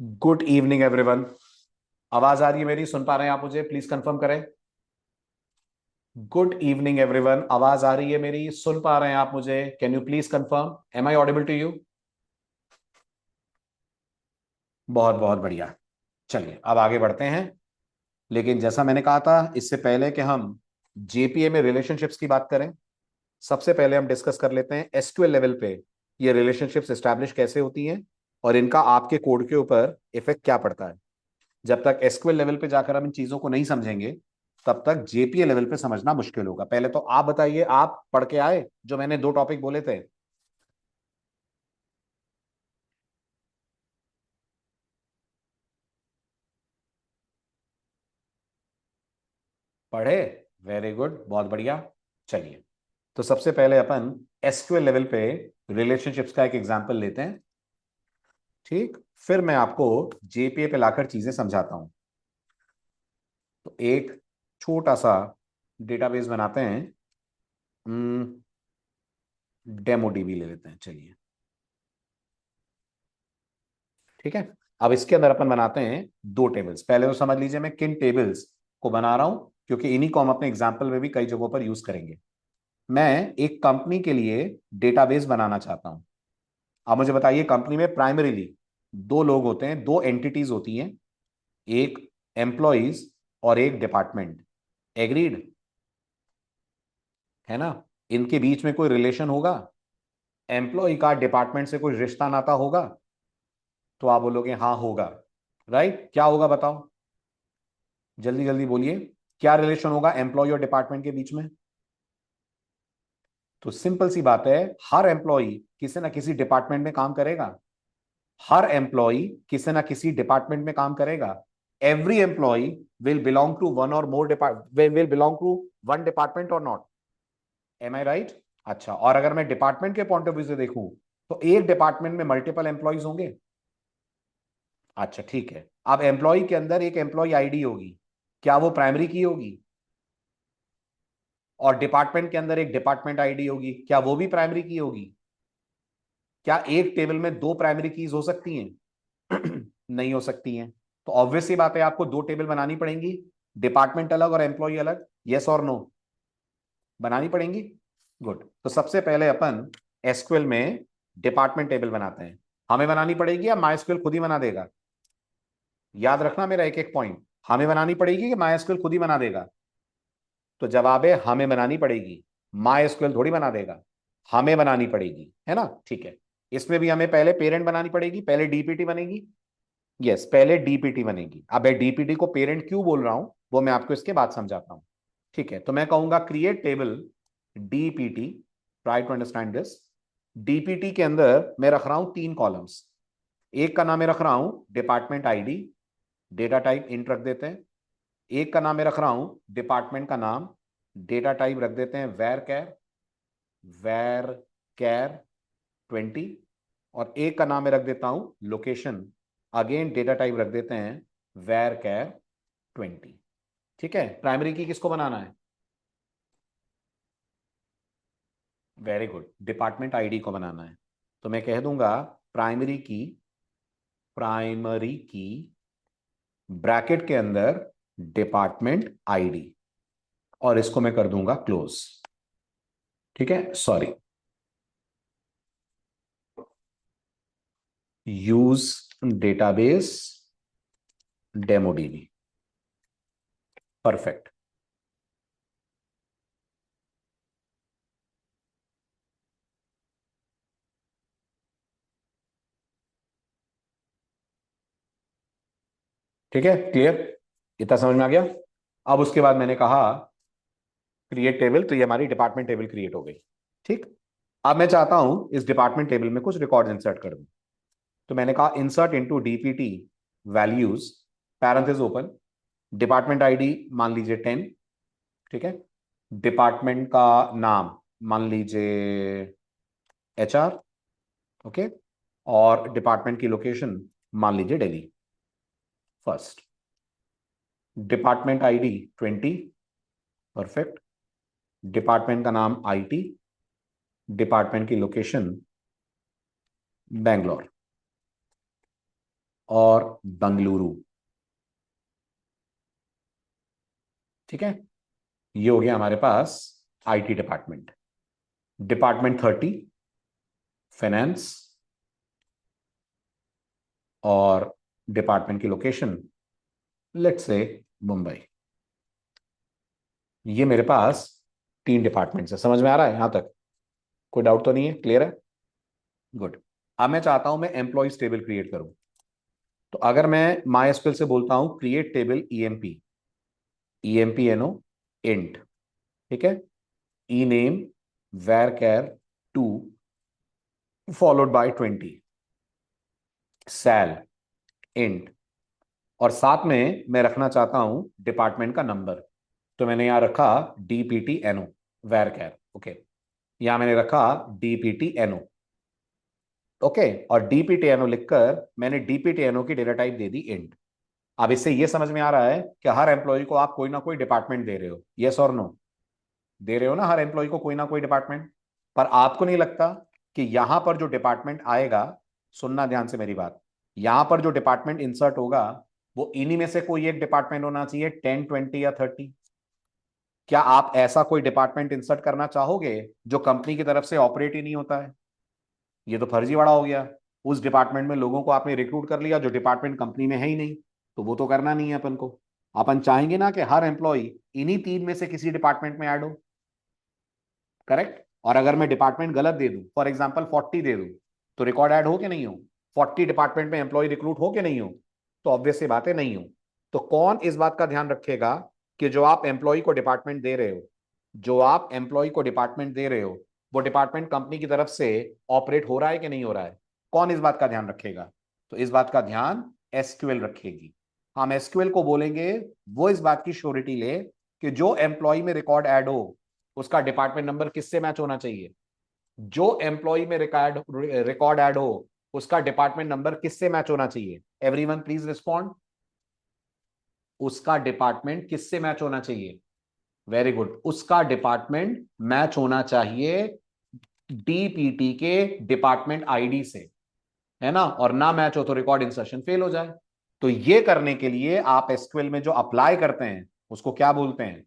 Good evening everyone. आवाज आ रही है मेरी? सुन पा रहे हैं आप मुझे? प्लीज कंफर्म करें। गुड इवनिंग एवरीवन, आवाज आ रही है मेरी? सुन पा रहे हैं आप मुझे? Can you please confirm? Am I audible to you? बहुत बहुत बढ़िया। चलिए अब आगे बढ़ते हैं। लेकिन जैसा मैंने कहा था, इससे पहले कि हम जेपीए में रिलेशनशिप्स की बात करें, सबसे पहले हम डिस्कस कर लेते हैं एसक्यूएल लेवल पे ये रिलेशनशिप्स एस्टैब्लिश कैसे होती हैं और इनका आपके कोड के ऊपर इफेक्ट क्या पड़ता है। जब तक एसक्यूएल लेवल पे जाकर हम इन चीजों को नहीं समझेंगे, तब तक जेपीए लेवल पे समझना मुश्किल होगा। पहले तो आप बताइए, आप पढ़ के आए जो मैंने दो टॉपिक बोले थे? पढ़े? वेरी गुड, बहुत बढ़िया। चलिए, तो सबसे पहले अपन एसक्यूएल लेवल पे रिलेशनशिप्स का एक एग्जांपल लेते हैं। ठीक, फिर मैं आपको जेपीए पे लाकर चीजें समझाता हूं। तो एक छोटा सा डेटाबेस बनाते हैं। डेमो डीबी ले लेते हैं, चलिए। ठीक है, अब इसके अंदर अपन बनाते हैं दो टेबल्स। पहले तो समझ लीजिए मैं किन टेबल्स को बना रहा हूं, क्योंकि इन्हीं को हम अपने एग्जाम्पल में भी कई जगहों पर यूज करेंगे। मैं एक कंपनी के लिए डेटाबेस बनाना चाहता हूं। अब मुझे बताइए, कंपनी में प्राइमरीली दो लोग होते हैं, दो एंटिटीज होती हैं, एक एम्प्लॉइज और एक डिपार्टमेंट। एग्रीड है ना? इनके बीच में कोई रिलेशन होगा? एम्प्लॉय का डिपार्टमेंट से कोई रिश्ता नाता होगा? तो आप बोलोगे हाँ होगा। राइट, क्या होगा बताओ? जल्दी जल्दी बोलिए, क्या रिलेशन होगा एम्प्लॉय और डिपार्टमेंट के बीच में? तो सिंपल सी बात है, हर एम्प्लॉय किसी ना किसी डिपार्टमेंट में काम करेगा। हर एम्प्लॉय किसी ना किसी डिपार्टमेंट में काम करेगा। Every employee will belong to one और more department, will belong to one department और नॉट? Am I right? अच्छा, और अगर मैं डिपार्टमेंट के पॉइंट ऑफ व्यू से देखूं, तो एक डिपार्टमेंट में मल्टीपल एम्प्लॉयज होंगे। अच्छा ठीक है, अब एम्प्लॉय के अंदर एक एम्प्लॉय आईडी होगी, क्या वो प्राइमरी की होगी? और डिपार्टमेंट के अंदर एक डिपार्टमेंट आईडी होगी, क्या वो भी प्राइमरी की होगी? क्या एक टेबल में दो प्राइमरी कीज हो सकती हैं? नहीं हो सकती हैं। तो ऑब्वियस सी बात है, आपको दो टेबल बनानी पड़ेंगी, डिपार्टमेंट अलग और एम्प्लॉय अलग। यस और नो? बनानी पड़ेंगी। गुड, तो सबसे पहले अपन एसक्यूएल में डिपार्टमेंट टेबल बनाते हैं। हमें बनानी पड़ेगी या माइस्क्यूएल खुद ही बना देगा? याद रखना मेरा एक एक पॉइंट। हमें बनानी पड़ेगी कि माइस्क्यूएल खुद ही बना देगा? तो जवाब है हमें बनानी पड़ेगी। माइस्क्यूएल थोड़ी बना देगा, हमें बनानी पड़ेगी, है ना? ठीक है, इसमें भी हमें पहले पेरेंट बनानी पड़ेगी, पहले डीपीटी बनेगी। यस, पहले डीपीटी बनेगी। अब मैं डीपीटी को पेरेंट क्यों बोल रहा हूं, वो मैं आपको इसके बाद समझाता हूं। ठीक है, तो मैं कहूंगा create table DPT. Try to understand this. DPT के अंदर मैं रख रहा हूं तीन कॉलम्स। एक का नाम मैं रख रहा हूं department ID, data type int रख देते हैं। एक का नाम मैं रख रहा हूं डिपार्टमेंट का नाम, डेटा टाइप रख देते हैं वैर कैर 20। और एक का नाम मैं रख देता हूं लोकेशन, अगेन डेटा टाइप रख देते हैं वैर कैर 20। ठीक है, प्राइमरी की किसको बनाना है? वेरी गुड, डिपार्टमेंट आईडी को बनाना है। तो मैं कह दूंगा प्राइमरी की ब्रैकेट के अंदर डिपार्टमेंट आईडी, और इसको मैं कर दूंगा क्लोज। ठीक है, sorry, use database demo dB. Perfect. ठीक है, क्लियर? इतना समझ में आ गया? अब उसके बाद मैंने कहा क्रिएट टेबल, तो ये हमारी डिपार्टमेंट टेबल क्रिएट हो गई। ठीक, अब मैं चाहता हूं इस डिपार्टमेंट टेबल में कुछ रिकॉर्ड इंसर्ट कर दूं। तो मैंने कहा insert into DPT values, parenthesis open, department ID मान लीजिए 10। ठीक है, डिपार्टमेंट का नाम मान लीजिए एचआर। ओके, और डिपार्टमेंट की लोकेशन मान लीजिए Delhi. First, department ID 20। Perfect, department का नाम आईटी, डिपार्टमेंट की लोकेशन बैंगलोर। और बंगलुरु। ठीक है, ये हो गया हमारे पास आईटी डिपार्टमेंट। डिपार्टमेंट 30 फाइनेंस, और डिपार्टमेंट की लोकेशन लेट्स से मुंबई। ये मेरे पास 3 डिपार्टमेंट्स है। समझ में आ रहा है यहां तक? कोई डाउट तो नहीं है? क्लियर है? गुड। अब मैं चाहता हूं मैं एम्प्लॉइज टेबल क्रिएट करूं। तो अगर मैं माई एसक्यूएल से बोलता हूं create table EMP, EMPNO int, ठीक है, ename varchar 2 followed by 20, sal int, और साथ में मैं रखना चाहता हूं डिपार्टमेंट का नंबर। तो मैंने यहां रखा DPTNO वेर कैर। ओके, यहां मैंने रखा DPTNO। ओके, और DPTNO लिखकर मैंने DPTNO की डेटा टाइप दे दी इंट। अब इससे यह समझ में आ रहा है कि हर एम्प्लॉय को आप कोई ना कोई डिपार्टमेंट दे रहे हो, यस और नो? दे रहे हो ना हर एम्प्लॉय को कोई ना कोई डिपार्टमेंट। पर आपको नहीं लगता कि यहां पर जो डिपार्टमेंट आएगा, सुनना ध्यान से मेरी बात, यहां पर जो डिपार्टमेंट इंसर्ट होगा वो इन्हीं में से कोई एक डिपार्टमेंट होना चाहिए, 10, 20 या 30? क्या आप ऐसा कोई डिपार्टमेंट इंसर्ट करना चाहोगे जो कंपनी की तरफ से ऑपरेट ही नहीं होता है? ये तो फर्जीवाड़ा हो गया। उस डिपार्टमेंट में लोगों को आपने रिक्रूट कर लिया जो डिपार्टमेंट कंपनी में है ही नहीं, तो वो तो करना नहीं है अपन को। अपन चाहेंगे ना कि हर एम्प्लॉय इन्हीं 3 में से किसी डिपार्टमेंट में ऐड हो, करेक्ट? और अगर मैं डिपार्टमेंट गलत दे दूं, फॉर एग्जाम्पल 40 दे दूं, तो रिकॉर्ड ऐड हो कि नहीं हो? 40 डिपार्टमेंट में एम्प्लॉय रिक्रूट हो कि नहीं हो? तो ऑब्वियस सी बात है, नहीं हो। तो कौन इस बात का ध्यान रखेगा कि जो आप एम्प्लॉय को डिपार्टमेंट दे रहे हो, जो आप एम्प्लॉय को डिपार्टमेंट दे रहे हो, वो डिपार्टमेंट कंपनी की तरफ से ऑपरेट हो रहा है कि नहीं हो रहा है? कौन इस बात का ध्यान रखेगा? तो इस बात का ध्यान एसक्यूएल रखेगी। हम एसक्यूएल को बोलेंगे वो इस बात की श्योरिटी ले कि जो एम्प्लॉय में रिकॉर्ड ऐड हो उसका डिपार्टमेंट नंबर किससे मैच होना चाहिए। जो एम्प्लॉय में रिकॉर्ड ऐड हो उसका डिपार्टमेंट नंबर किससे मैच होना चाहिए? Everyone please respond. उसका डिपार्टमेंट किससे मैच होना चाहिए? वेरी गुड, उसका डिपार्टमेंट मैच होना चाहिए डीपीटी के डिपार्टमेंट आईडी से, है ना? और ना मैच हो तो रिकॉर्ड इंसर्शन फेल हो जाए। तो ये करने के लिए आप एसक्यूएल में जो अप्लाई करते हैं उसको क्या बोलते हैं?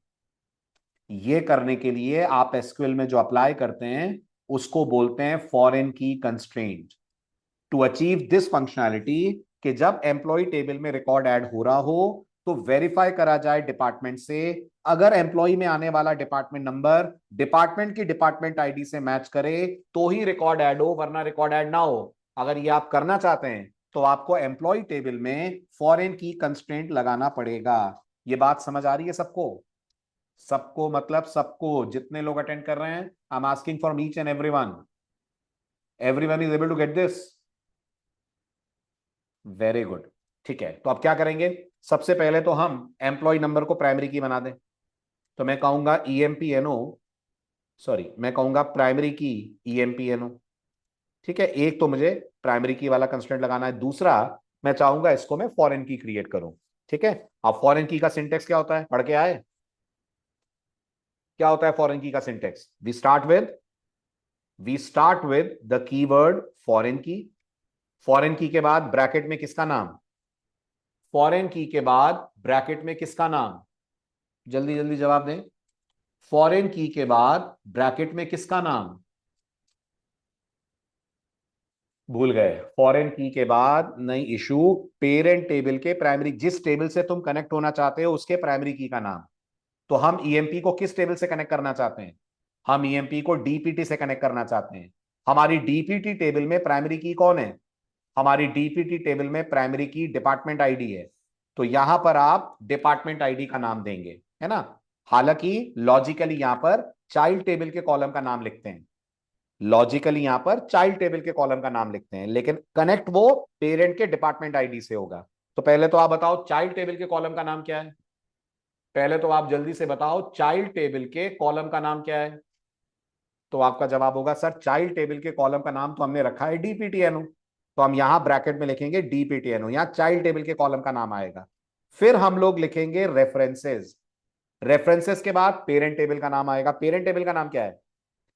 ये करने के लिए आप एसक्यूएल में जो अप्लाई करते हैं उसको बोलते हैं foreign key constraint. To achieve this functionality, कि जब एम्प्लॉय टेबल में रिकॉर्ड ऐड हो रहा हो तो वेरीफाई करा जाए डिपार्टमेंट से। अगर एम्प्लॉय में आने वाला डिपार्टमेंट नंबर डिपार्टमेंट की डिपार्टमेंट आईडी से मैच करे तो ही रिकॉर्ड ऐड हो, वरना रिकॉर्ड ऐड ना हो। अगर ये आप करना चाहते हैं तो आपको एम्प्लॉय टेबल में फॉरेन की कंस्ट्रेंट लगाना पड़ेगा। ये बात समझ आ रही है सबको? सबको मतलब सबको, जितने लोग अटेंड कर रहे हैं, I am asking from each and everyone. Everyone is able to get this? Very good. ठीक है, तो अब क्या करेंगे? सबसे पहले तो हम एम्प्लॉय नंबर को प्राइमरी की बना दें। तो मैं कहूंगा ईएमपीएनओ, सॉरी मैं कहूंगा प्राइमरी की ईएमपीएनओ। ठीक है, एक तो मुझे प्राइमरी की वाला कंस्ट्रेंट लगाना है, दूसरा मैं चाहूंगा इसको मैं फॉरेन की क्रिएट करूं। ठीक है, अब फॉरेन की का सिंटेक्स क्या होता है पढ़ के आए? क्या होता है फॉरेन की का syntax? We start with the keyword foreign key. Foreign key के बाद ब्रैकेट में किसका नाम? फॉरेन की के बाद ब्रैकेट में किसका नाम? जल्दी जल्दी जवाब दें। फॉरेन की के बाद ब्रैकेट में किसका नाम? भूल गए? फॉरेन की के बाद नई इशू, पेरेंट टेबल के प्राइमरी, जिस टेबल से तुम कनेक्ट होना चाहते हो उसके प्राइमरी की का नाम। तो हम ईएमपी को किस टेबल से कनेक्ट करना चाहते हैं? हम ईएमपी को डीपीटी से कनेक्ट करना चाहते हैं। हमारी डीपीटी टेबल में प्राइमरी की कौन है? हमारी डीपीटी टेबल में प्राइमरी की डिपार्टमेंट आईडी है। तो यहां पर आप डिपार्टमेंट आईडी का नाम देंगे, है ना? हालांकि लॉजिकली यहां पर चाइल्ड टेबल के कॉलम का नाम लिखते हैं, लॉजिकली यहां पर चाइल्ड टेबल के कॉलम का नाम लिखते हैं, लेकिन कनेक्ट वो पेरेंट के डिपार्टमेंट आईडी से होगा। तो पहले तो आप बताओ चाइल्ड टेबल के कॉलम का नाम क्या है? पहले तो आप जल्दी से बताओ चाइल्ड टेबल के कॉलम का नाम क्या है? तो आपका जवाब होगा सर चाइल्ड टेबल के कॉलम का नाम तो हमने रखा है डीपीटीएनओ। तो हम यहां ब्रैकेट में लिखेंगे डीपीटीएनओ, यहां चाइल्ड टेबल के कॉलम का नाम आएगा। फिर हम लोग लिखेंगे रेफरेंसेस। रेफरेंसेस के बाद पेरेंट टेबल का नाम आएगा। पेरेंट टेबल का नाम क्या है?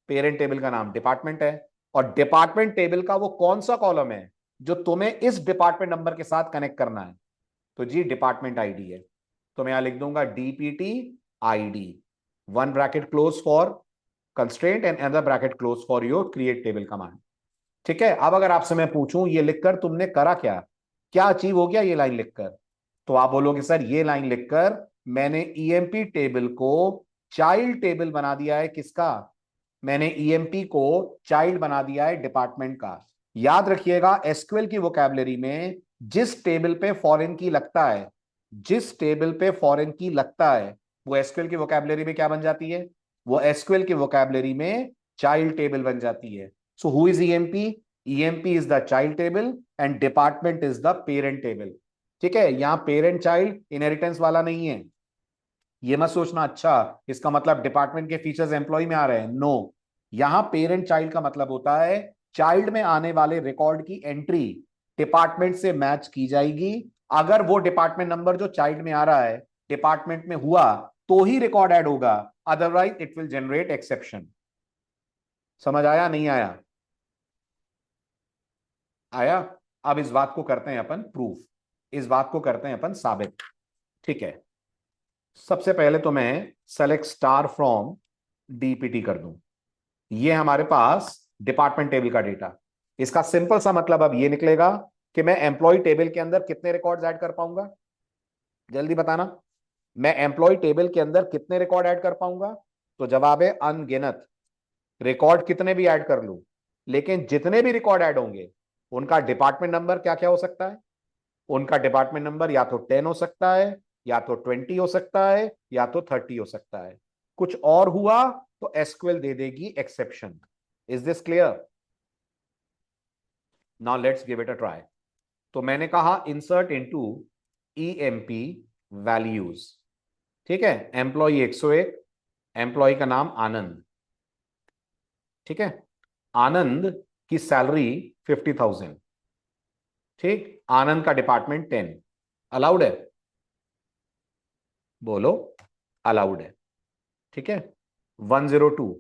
पेरेंट टेबल का नाम डिपार्टमेंट है। और डिपार्टमेंट टेबल का वो कौन सा कॉलम है? जो तुम्हें इस डिपार्टमेंट नंबर के साथ कनेक्ट करना है, तो जी डिपार्टमेंट आईडी है। तो मैं यहां लिख दूंगा DPT ID, one bracket close for constraint and other bracket close for your create table command. ठीक है, अब अगर आपसे मैं पूछूं ये लिखकर तुमने करा क्या, क्या अचीव हो गया ये लाइन लिखकर, तो आप बोलोगे सर ये लाइन लिखकर मैंने ईएमपी टेबल को चाइल्ड टेबल बना दिया है। किसका? मैंने ईएमपी को चाइल्ड बना दिया है डिपार्टमेंट का। याद रखिएगा एसक्यूएल की वोकैबुलरी में जिस टेबल पे फॉरेन की लगता है, जिस टेबल पे फॉरेन की लगता है, वो एसक्यूएल की वोकैबुलरी में क्या बन जाती है? वो एसक्यूएल की वोकैबुलरी में चाइल्ड टेबल बन जाती है। So who is EMP? EMP is the child table and department is the parent table. ठीक है, यहां पेरेंट चाइल्ड इनहेरिटेंस वाला नहीं है। ये मत सोचना अच्छा इसका मतलब डिपार्टमेंट के फीचर्स एम्प्लॉय में आ रहे हैं, नो। यहां पेरेंट चाइल्ड का मतलब होता है चाइल्ड में आने वाले रिकॉर्ड की एंट्री डिपार्टमेंट से मैच की जाएगी। अगर वो डिपार्टमेंट नंबर जो चाइल्ड में आ रहा है डिपार्टमेंट में हुआ तो ही रिकॉर्ड ऐड होगा, otherwise it will generate exception. समझ आया नहीं आया? आया। अब इस बात को करते हैं अपन प्रूफ, इस बात को करते हैं अपन साबित। ठीक है, सबसे पहले तो मैं सेलेक्ट स्टार फ्रॉम डीपीटी कर दूं। ये हमारे पास डिपार्टमेंट टेबल का डेटा। इसका सिंपल सा मतलब अब ये निकलेगा कि मैं एम्प्लॉय टेबल के अंदर कितने रिकॉर्ड्स ऐड कर पाऊंगा? जल्दी बताना, मैं एम्प्लॉय टेबल के अंदर कितने रिकॉर्ड ऐड कर पाऊंगा? तो जवाब है अनगिनत। रिकॉर्ड कितने भी ऐड कर लूं, लेकिन जितने भी रिकॉर्ड ऐड होंगे उनका डिपार्टमेंट नंबर क्या क्या हो सकता है? उनका डिपार्टमेंट नंबर या तो 10 हो सकता है, या तो 20 हो सकता है, या तो 30 हो सकता है। कुछ और हुआ तो एसक्यूएल दे देगी exception. Is this clear? Now let's give it a try. तो मैंने कहा इंसर्ट इनटू ईएमपी वैल्यूज। ठीक है, एम्प्लॉय 101, एम्प्लॉय का नाम आनंद। ठीक है, आनंद की सैलरी 50,000। ठीक, आनंद का डिपार्टमेंट 10। अलाउड है? बोलो, अलाउड है। ठीक है, 102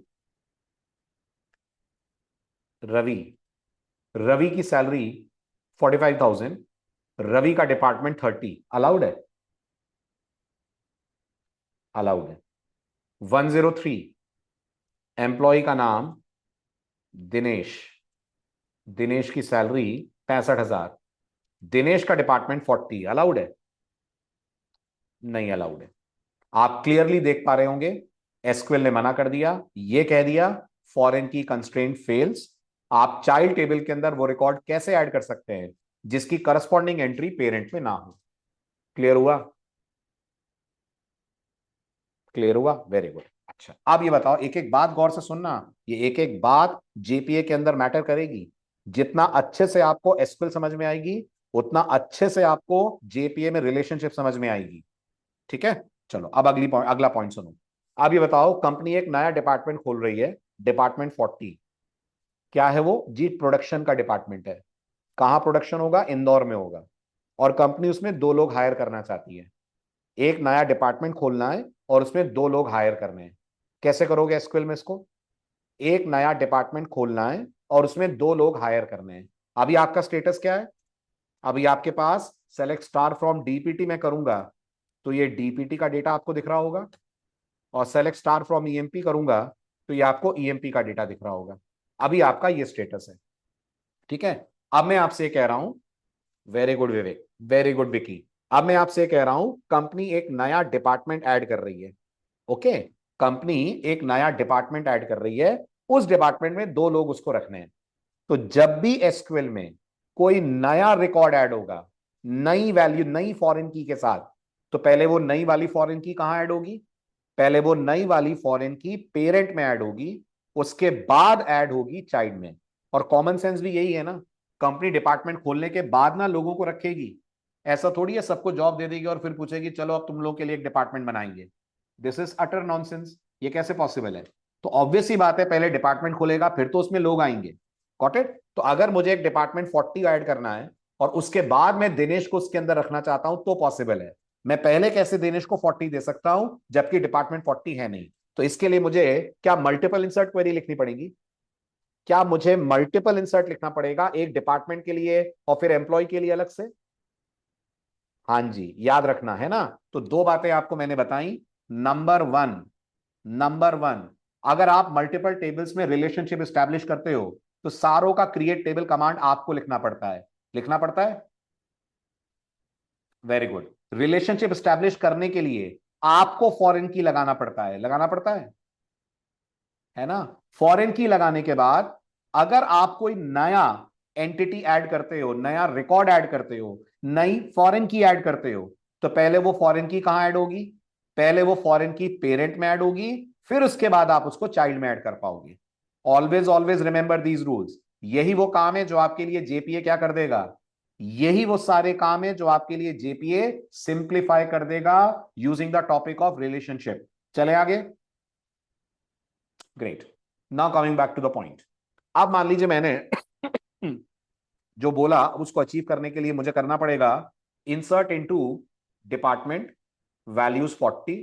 रवि, रवि की सैलरी 45,000, रवि का डिपार्टमेंट 30। अलाउड है? अलाउड है। 103 एम्प्लॉय का नाम दिनेश, दिनेश की सैलरी 65,000, दिनेश का डिपार्टमेंट 40। अलाउड है? नहीं अलाउड है। आप क्लियरली देख पा रहे होंगे एसक्यूएल ने मना कर दिया, ये कह दिया फॉरेन की कंस्ट्रेंट फेल्स। आप चाइल्ड टेबल के अंदर वो रिकॉर्ड कैसे ऐड कर सकते हैं जिसकी करस्पॉन्डिंग एंट्री पेरेंट में ना हो? क्लियर हुआ? क्लियर हुआ? Very good. अच्छा, अब ये बताओ, एक एक बात गौर से सुनना, ये एक एक बात जेपीए के अंदर मैटर करेगी। जितना अच्छे से आपको एसक्यूएल समझ में आएगी उतना अच्छे से आपको जेपीए में रिलेशनशिप समझ में आएगी। ठीक है, चलो अब अगला पॉइंट सुनो। अब ये बताओ, कंपनी एक नया डिपार्टमेंट खोल रही है, डिपार्टमेंट 40। क्या है वो? जी प्रोडक्शन का डिपार्टमेंट है। कहां प्रोडक्शन होगा? इंदौर में होगा। और कंपनी उसमें 2 लोग हायर करना चाहती है। एक नया डिपार्टमेंट खोलना है और उसमें 2 लोग हायर करने हैं। कैसे करोगे एसक्यूएल में इसको? एक नया डिपार्टमेंट खोलना है और उसमें 2 लोग हायर करने हैं। अभी आपका स्टेटस क्या है? अभी आपके पास सेलेक्ट स्टार फ्रॉम डीपीटी में करूंगा तो ये डीपीटी का डेटा आपको दिख रहा होगा, और सेलेक्ट स्टार फ्रॉम ईएमपी करूंगा तो ये आपको ईएमपी का डेटा दिख रहा होगा। अभी आपका ये स्टेटस है। ठीक है, अब मैं आपसे कह रहा हूं, वेरी गुड विवेक, वेरी गुड विकी। अब मैं आपसे कह रहा हूं कंपनी एक नया डिपार्टमेंट ऐड कर रही है। ओके, कंपनी एक नया डिपार्टमेंट ऐड कर रही है, उस डिपार्टमेंट में 2 लोग उसको रखने हैं। तो जब भी एसक्यूएल में कोई नया रिकॉर्ड ऐड होगा नई वैल्यू नई फॉरेन की के साथ, तो पहले वो नई वाली फॉरेन की कहां ऐड होगी? पहले वो नई वाली फॉरेन की पेरेंट में ऐड होगी, उसके बाद ऐड होगी चाइल्ड में। और कॉमन सेंस भी यही है ना, कंपनी डिपार्टमेंट खोलने के बाद ना लोगों को रखेगी। ऐसा थोड़ी है सबको जॉब दे देगी और फिर पूछेगी चलो अब तुम लोगों के लिए एक डिपार्टमेंट बनाएंगे। This is utter nonsense. ये कैसे पॉसिबल है? तो ऑब्वियस ही बात है, पहले डिपार्टमेंट खोलेगा फिर तो उसमें लोग आएंगे। Got it? तो अगर मुझे एक डिपार्टमेंट 40 ऐड करना है और उसके बाद मैं दिनेश को उसके अंदर रखना चाहता हूं तो पॉसिबल है। मैं पहले कैसे दिनेश को 40 दे सकता हूं जबकि डिपार्टमेंट 40 है नहीं? तो इसके लिए मुझे क्या मल्टीपल इंसर्ट क्वेरी लिखनी पड़ेगी? क्या मुझे मल्टीपल इंसर्ट लिखना पड़ेगा, एक डिपार्टमेंट के लिए और फिर एम्प्लॉय के लिए अलग से? हाँ जी, याद रखना है ना। तो दो बातें आपको मैंने बताई। नंबर वन, अगर आप मल्टीपल टेबल्स में रिलेशनशिप स्टैब्लिश करते हो तो सारों का क्रिएट टेबल कमांड आपको लिखना पड़ता है। लिखना पड़ता है। Very good. रिलेशनशिप स्टैब्लिश करने के लिए आपको फॉरेन की लगाना पड़ता है, लगाना पड़ता है ना। फॉरेन की लगाने के बाद अगर आप कोई नया एंटिटी ऐड करते हो, नया रिकॉर्ड ऐड करते हो, नई फॉरेन की ऐड करते हो, तो पहले वो फॉरेन की कहां ऐड होगी? पहले वो फॉरेन की पेरेंट में ऐड होगी, फिर उसके बाद आप उसको चाइल्ड में ऐड कर पाओगे। Always always remember these rules. यही वो काम है जो आपके लिए जेपीए क्या कर देगा, यही वो सारे काम है जो आपके लिए जेपीए सिंप्लीफाई कर देगा using the topic of relationship. चले आगे। Great. Now coming back to the point. अब मान लीजिए मैंने जो बोला, अब उसको अचीव करने के लिए मुझे करना पड़ेगा इंसर्ट इनटू डिपार्टमेंट वैल्यूज 40।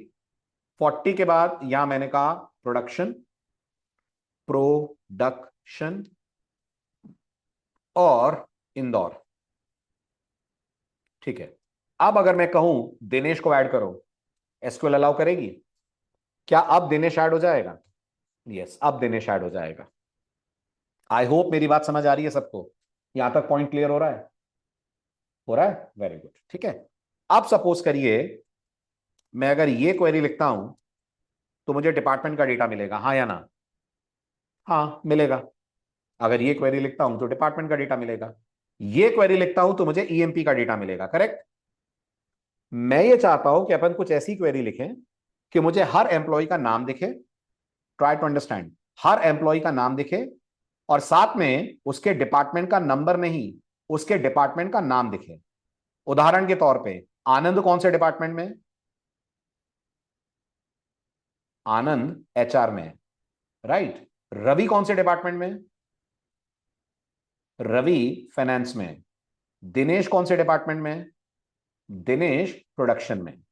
40 के बाद यहां मैंने कहा प्रोडक्शन, प्रोडक्शन और इंदौर। ठीक है। अब अगर मैं कहूं दिनेश को ऐड करो, एसक्यूएल अलाउ करेगी? क्या अब दिनेश ऐड हो जाएगा? यस, अब दिनेश ऐड हो जाएगा। आई होप मेरी बात समझ आ रही है सबको। यहां तक पॉइंट क्लियर हो रहा है? हो रहा है, वेरी गुड। ठीक है। अब सपोज करिए मैं अगर ये क्वेरी लिखता हूं तो मुझे डिपार्टमेंट का डेटा मिलेगा, हाँ या ना? हाँ मिलेगा। अगर ये क्वेरी लिखता हूं तो डिपार्टमेंट का डेटा मिलेगा। ये क्वेरी लिखता हूं तो मुझे ईएमपी का डेटा मिलेगा, करेक्ट। मैं ये चाहता हूं कि अपन कुछ ऐसी क्वेरी लिखें कि मुझे हर एम्प्लॉय का नाम दिखे। Try to understand. हर एम्प्लॉय का नाम दिखे और साथ में उसके डिपार्टमेंट का नंबर नहीं, उसके डिपार्टमेंट का नाम दिखे। उदाहरण के तौर पे आनंद कौन से डिपार्टमेंट में? आनंद एचआर में, राइट। रवि कौन से डिपार्टमेंट में? रवि फाइनेंस में। दिनेश कौन से डिपार्टमेंट में? दिनेश प्रोडक्शन में।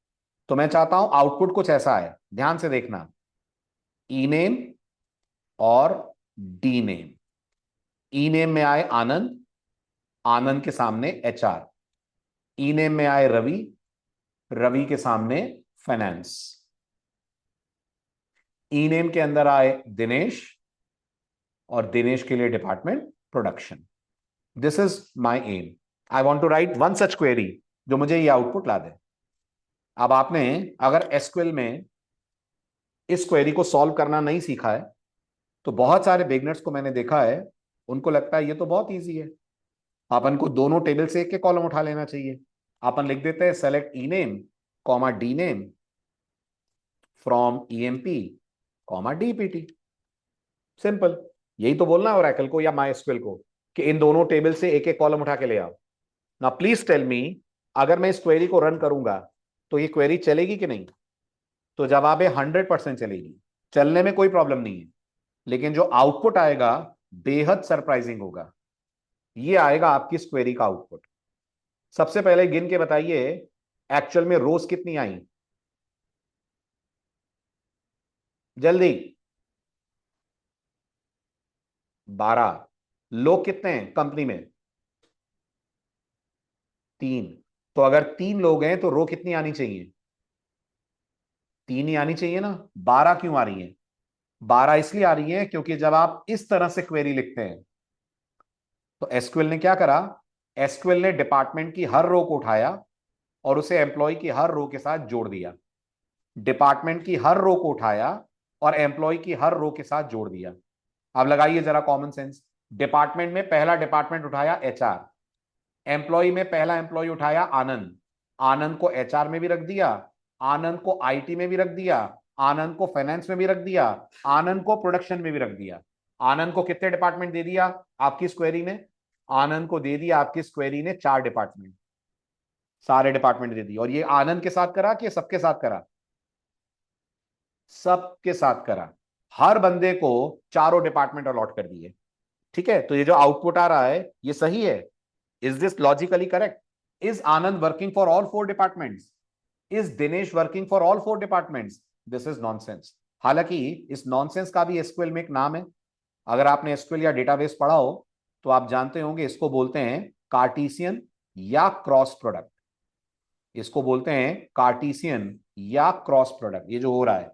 तो मैं चाहता हूं आउटपुट कुछ ऐसा है, ध्यान से देखना। ई नेम और डी नेम। ई नेम में आए आनंद, आनंद के सामने एचआर। ई नेम में आए रवि, रवि के सामने फाइनेंस। ई नेम के अंदर आए दिनेश और दिनेश के लिए department production. This is my aim. I want to write one such query जो मुझे ये आउटपुट ला दे। अब आपने अगर एसक्यूएल में इस क्वेरी को सॉल्व करना नहीं सीखा है तो बहुत सारे बिगनर्स को मैंने देखा है, उनको लगता है ये तो बहुत इजी है, अपन को दोनों टेबल से एक एक कॉलम उठा लेना चाहिए। अपन लिख देते हैं select E name comma D name from EMP comma DPT. Simple. यही तो बोलना है ओरेकल को या माइस्क्वेल को कि इन दोनों टेबल से एक एक कॉलम उठा के ले आओ। ना प्लीज टेल मी, अगर मैं इस क्वेरी को रन करूंगा तो ये क्वेरी चलेगी कि नहीं? तो जवाब है 100% चलेगी। चलने में कोई प्रॉब्लम नहीं है, लेकिन जो आउटपुट आएगा बेहद सरप्राइजिंग होगा। ये आएगा आपकी इस क्वेरी का आउटपुट। सबसे पहले गिन के बताइए एक्चुअल में रोज कितनी आई, जल्दी। 12। लोग कितने हैं कंपनी में? 3। तो अगर 3 लोग हैं तो रो कितनी आनी चाहिए? 3 ही आनी चाहिए ना। 12 क्यों आ रही है? 12 इसलिए आ रही है क्योंकि जब आप इस तरह से क्वेरी लिखते हैं तो एसक्यूएल ने क्या करा, एसक्यूएल ने डिपार्टमेंट की हर रो को उठाया और उसे एम्प्लॉय की हर रो के साथ जोड़ दिया। डिपार्टमेंट की हर रो को उठाया और एम्प्लॉय की हर रो के साथ जोड़ दिया। अब लगाइए जरा कॉमन सेंस। डिपार्टमेंट में पहला डिपार्टमेंट उठाया एचआर, एम्प्लॉय में पहला एम्प्लॉय उठाया आनंद, आनंद को एचआर में भी रख दिया, आनंद को आईटी में भी रख दिया, आनंद को फाइनेंस में भी रख दिया, आनंद को प्रोडक्शन में भी रख दिया। आनंद को कितने डिपार्टमेंट दे दिया आपकी स्क्वेरी ने? आनंद को दे दिया आपकी स्क्वेरी ने 4 डिपार्टमेंट। सारे डिपार्टमेंट दे दिए। और ये आनंद के साथ करा कि सबके साथ करा? सबके साथ करा। हर बंदे को चारों डिपार्टमेंट अलॉट कर दिए। ठीक है। तो ये जो आउटपुट आ रहा है ये सही है। Is this logically correct? Is Anand working for all 4 departments? Is Dinesh working for all 4 departments? This is nonsense. हालांकि इस नॉनसेंस का भी एसक्यूएल में एक नाम है, अगर आपने एसक्यूएल या डेटाबेस पढ़ा हो तो आप जानते होंगे इसको बोलते हैं कार्टेशियन या क्रॉस प्रोडक्ट। इसको बोलते हैं कार्टेशियन या क्रॉस प्रोडक्ट, ये जो हो रहा है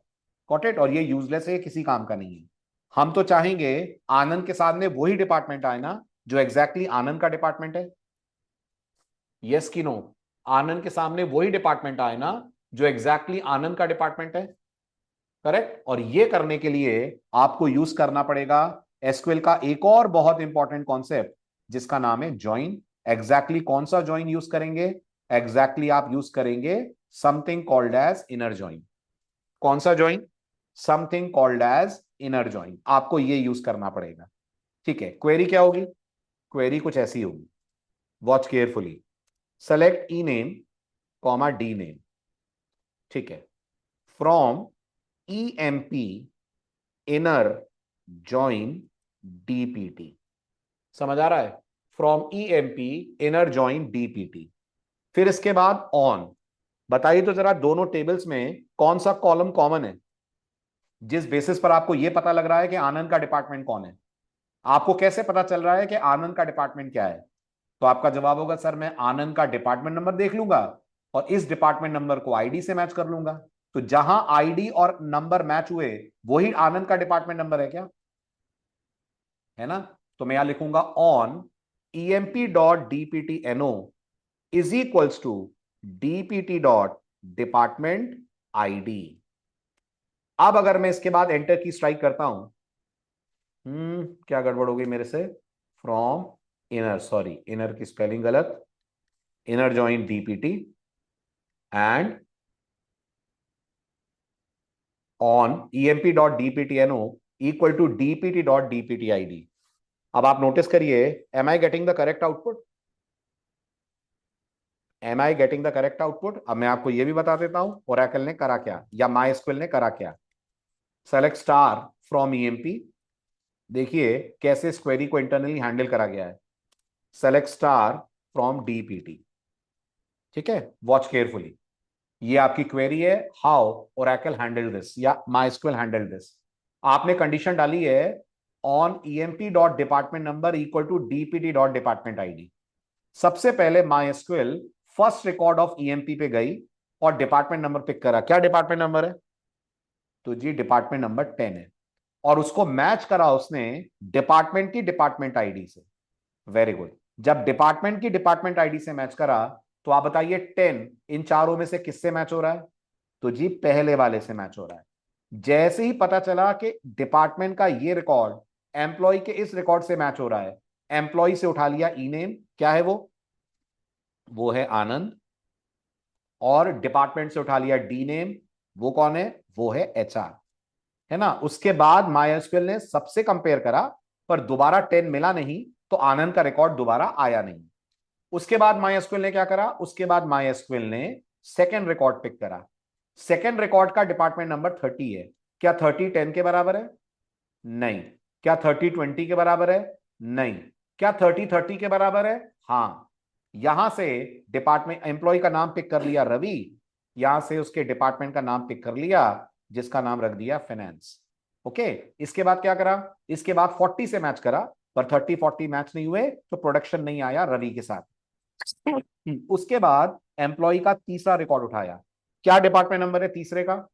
कॉटेट, और ये यूजलेस है, किसी काम का नहीं है। हम तो चाहेंगे आनंद के सामने वही डिपार्टमेंट आए ना जो एग्जैक्टली आनंद का डिपार्टमेंट है। यस कि नो? आनंद के सामने वही डिपार्टमेंट आए ना जो एग्जैक्टली आनंद का डिपार्टमेंट है। करेक्ट। और ये करने के लिए आपको यूज करना पड़ेगा एसक्यूएल का एक और बहुत इंपॉर्टेंट कॉन्सेप्ट जिसका नाम है ज्वाइन। एग्जैक्टली कौन सा ज्वाइन यूज करेंगे? एग्जैक्टली आप यूज करेंगे something called as inner join. कौन सा join? Something called as inner join. आपको ये यूज करना पड़ेगा। ठीक है, क्वेरी क्या होगी? क्वेरी कुछ ऐसी होगी, वॉच केयरफुली। सेलेक्ट ई नेम कॉमा डी नेम, ठीक है, from EMP inner join DPT। समझ आ रहा है? From EMP inner join DPT। फिर इसके बाद ऑन। बताइए तो जरा दोनों टेबल्स में कौन सा कॉलम कॉमन है जिस बेसिस पर आपको यह पता लग रहा है कि आनंद का डिपार्टमेंट कौन है। आपको कैसे पता चल रहा है कि आनंद का डिपार्टमेंट क्या है? तो आपका जवाब होगा सर मैं आनंद का डिपार्टमेंट नंबर देख लूंगा और इस डिपार्टमेंट नंबर को आईडी से मैच कर लूंगा। तो जहां आईडी और नंबर मैच हुए वही आनंद का डिपार्टमेंट नंबर है क्या? है ना? तो मैं यहां लिखूंगा on emp.dptno is equals to dpt.department id। अब अगर मैं इसके बाद एंटर की स्ट्राइक करता हूं, क्या गड़बड़ हो गई मेरे से? फ्रॉम इनर, सॉरी इनर की स्पेलिंग गलत, inner join DPT and on emp.dptno equal to dpt.dptid। अब आप नोटिस करिए, am I getting the correct output? Am I getting the correct output? अब मैं आपको यह भी बता देता हूं ओरेकल ने करा क्या या माइस्क्वेल ने करा क्या। Select star from EMP. देखिए कैसे इस क्वेरी को इंटरनली हैंडल करा गया है। सेलेक्ट स्टार फ्रॉम डीपीटी, ठीक है, वॉच केयरफुली। ये आपकी क्वेरी है, हाउ ओरेकल हैंडल दिस या माइस्क्वेल हैंडल दिस। आपने कंडीशन डाली है on emp.department number equal to dpt.department id। सबसे पहले MySQL first record of EMP पे गई और डिपार्टमेंट नंबर पिक करा। क्या डिपार्टमेंट नंबर है? तो जी डिपार्टमेंट नंबर 10 है, और उसको मैच करा उसने डिपार्टमेंट की डिपार्टमेंट आईडी से। Very good. जब डिपार्टमेंट की डिपार्टमेंट आईडी से मैच करा तो आप बताइए 10 इन चारों में से किससे मैच हो रहा है? तो जी पहले वाले से मैच हो रहा है। जैसे ही पता चला कि डिपार्टमेंट का ये रिकॉर्ड एम्प्लॉय के इस रिकॉर्ड से मैच हो रहा है, एम्प्लॉय से उठा लिया ई नेम, क्या है वो है आनंद, और डिपार्टमेंट से उठा लिया डी नेम, वो कौन है? वो है एचआर, है ना। उसके बाद माइस्क्वेल ने सबसे कंपेयर करा पर दोबारा 10 मिला नहीं, तो आनंद का रिकॉर्ड दोबारा आया नहीं। उसके बाद माइस्क्वेल ने क्या करा? उसके बाद माइस्क्वेल ने सेकंड रिकॉर्ड पिक करा। सेकंड रिकॉर्ड का डिपार्टमेंट नंबर 30 है। क्या 30 10 के बराबर है? नहीं। क्या 30 20 के बराबर है? नहीं। क्या 30 30 के बराबर है? हाँ। यहां से डिपार्टमेंट एम्प्लॉय का नाम पिक कर लिया रवि, यहां से उसके डिपार्टमेंट का नाम पिक कर लिया जिसका नाम रख दिया फाइनेंस। ओके। इसके बाद क्या करा? इसके बाद 40 से मैच करा, पर 30 40 मैच नहीं हुए तो प्रोडक्शन नहीं आया रवि के साथ। उसके बाद एम्प्लॉय का तीसरा रिकॉर्ड उठाया। क्या डिपार्टमेंट नंबर है तीसरे का?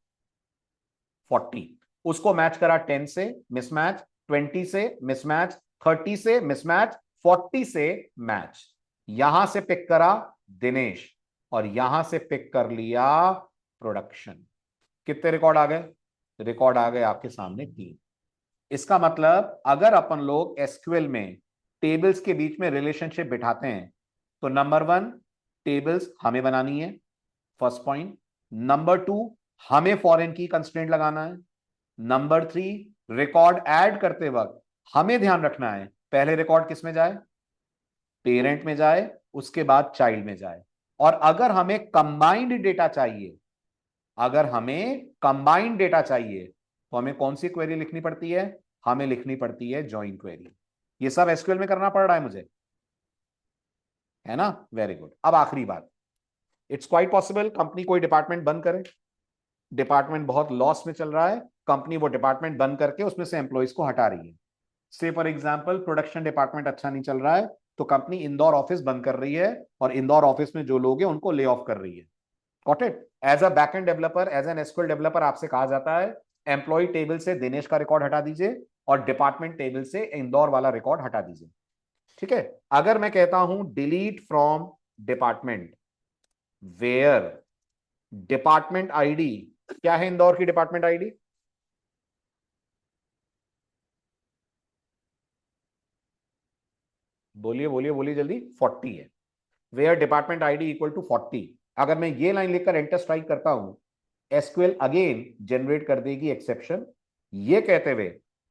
40। उसको मैच करा 10 से मिसमैच, 20 से मिसमैच, 30 से मिसमैच, 40 से मैच। यहां से पिक करा दिनेश और यहां से पिक कर लिया प्रोडक्शन। कितने रिकॉर्ड आ गए? रिकॉर्ड आ गए आपके सामने 3। इसका मतलब अगर अपन लोग एसक्यूएल में टेबल्स के बीच में रिलेशनशिप बिठाते हैं तो नंबर 1 टेबल्स हमें बनानी है, फर्स्ट पॉइंट। नंबर 2 हमें फॉरेन की कंस्ट्रेंट लगाना है। नंबर 3 रिकॉर्ड ऐड करते वक्त हमें ध्यान रखना है पहले रिकॉर्ड किस में जाए? पेरेंट में जाए, उसके बाद चाइल्ड में जाए। और अगर हमें कंबाइंड डेटा चाहिए, अगर हमें कंबाइंड डेटा चाहिए तो हमें कौन सी क्वेरी लिखनी पड़ती है? हमें लिखनी पड़ती है जॉइन क्वेरी। ये सब एसक्यूएल में करना पड़ रहा है मुझे, है ना। Very good. अब आखिरी बात, इट्स क्वाइट पॉसिबल कंपनी कोई डिपार्टमेंट बंद करे, डिपार्टमेंट बहुत लॉस में चल रहा है, कंपनी वो डिपार्टमेंट बंद करके उसमें से एम्प्लॉइज को हटा रही है। से फॉर एग्जांपल प्रोडक्शन डिपार्टमेंट अच्छा नहीं चल रहा है, तो कंपनी इंदौर ऑफिस बंद कर रही है और इंदौर ऑफिस में जो लोग हैं उनको ले ऑफ कर रही है। Got it? As a backend developer, as an SQL developer आपसे कहा जाता है एम्प्लॉय टेबल से दिनेश का रिकॉर्ड हटा दीजिए और डिपार्टमेंट टेबल से इंदौर वाला रिकॉर्ड हटा दीजिए। ठीक है? अगर मैं कहता हूं delete from department where department ID, क्या है इंदौर की डिपार्टमेंट आईडी? बोलिए बोलिए बोलिए जल्दी। 40 है। Where department ID equal to 40। अगर मैं ये लाइन लिखकर एंटर स्ट्राइक करता हूं, एसक्यूएल अगेन जनरेट कर देगी एक्सेप्शन, ये कहते हुए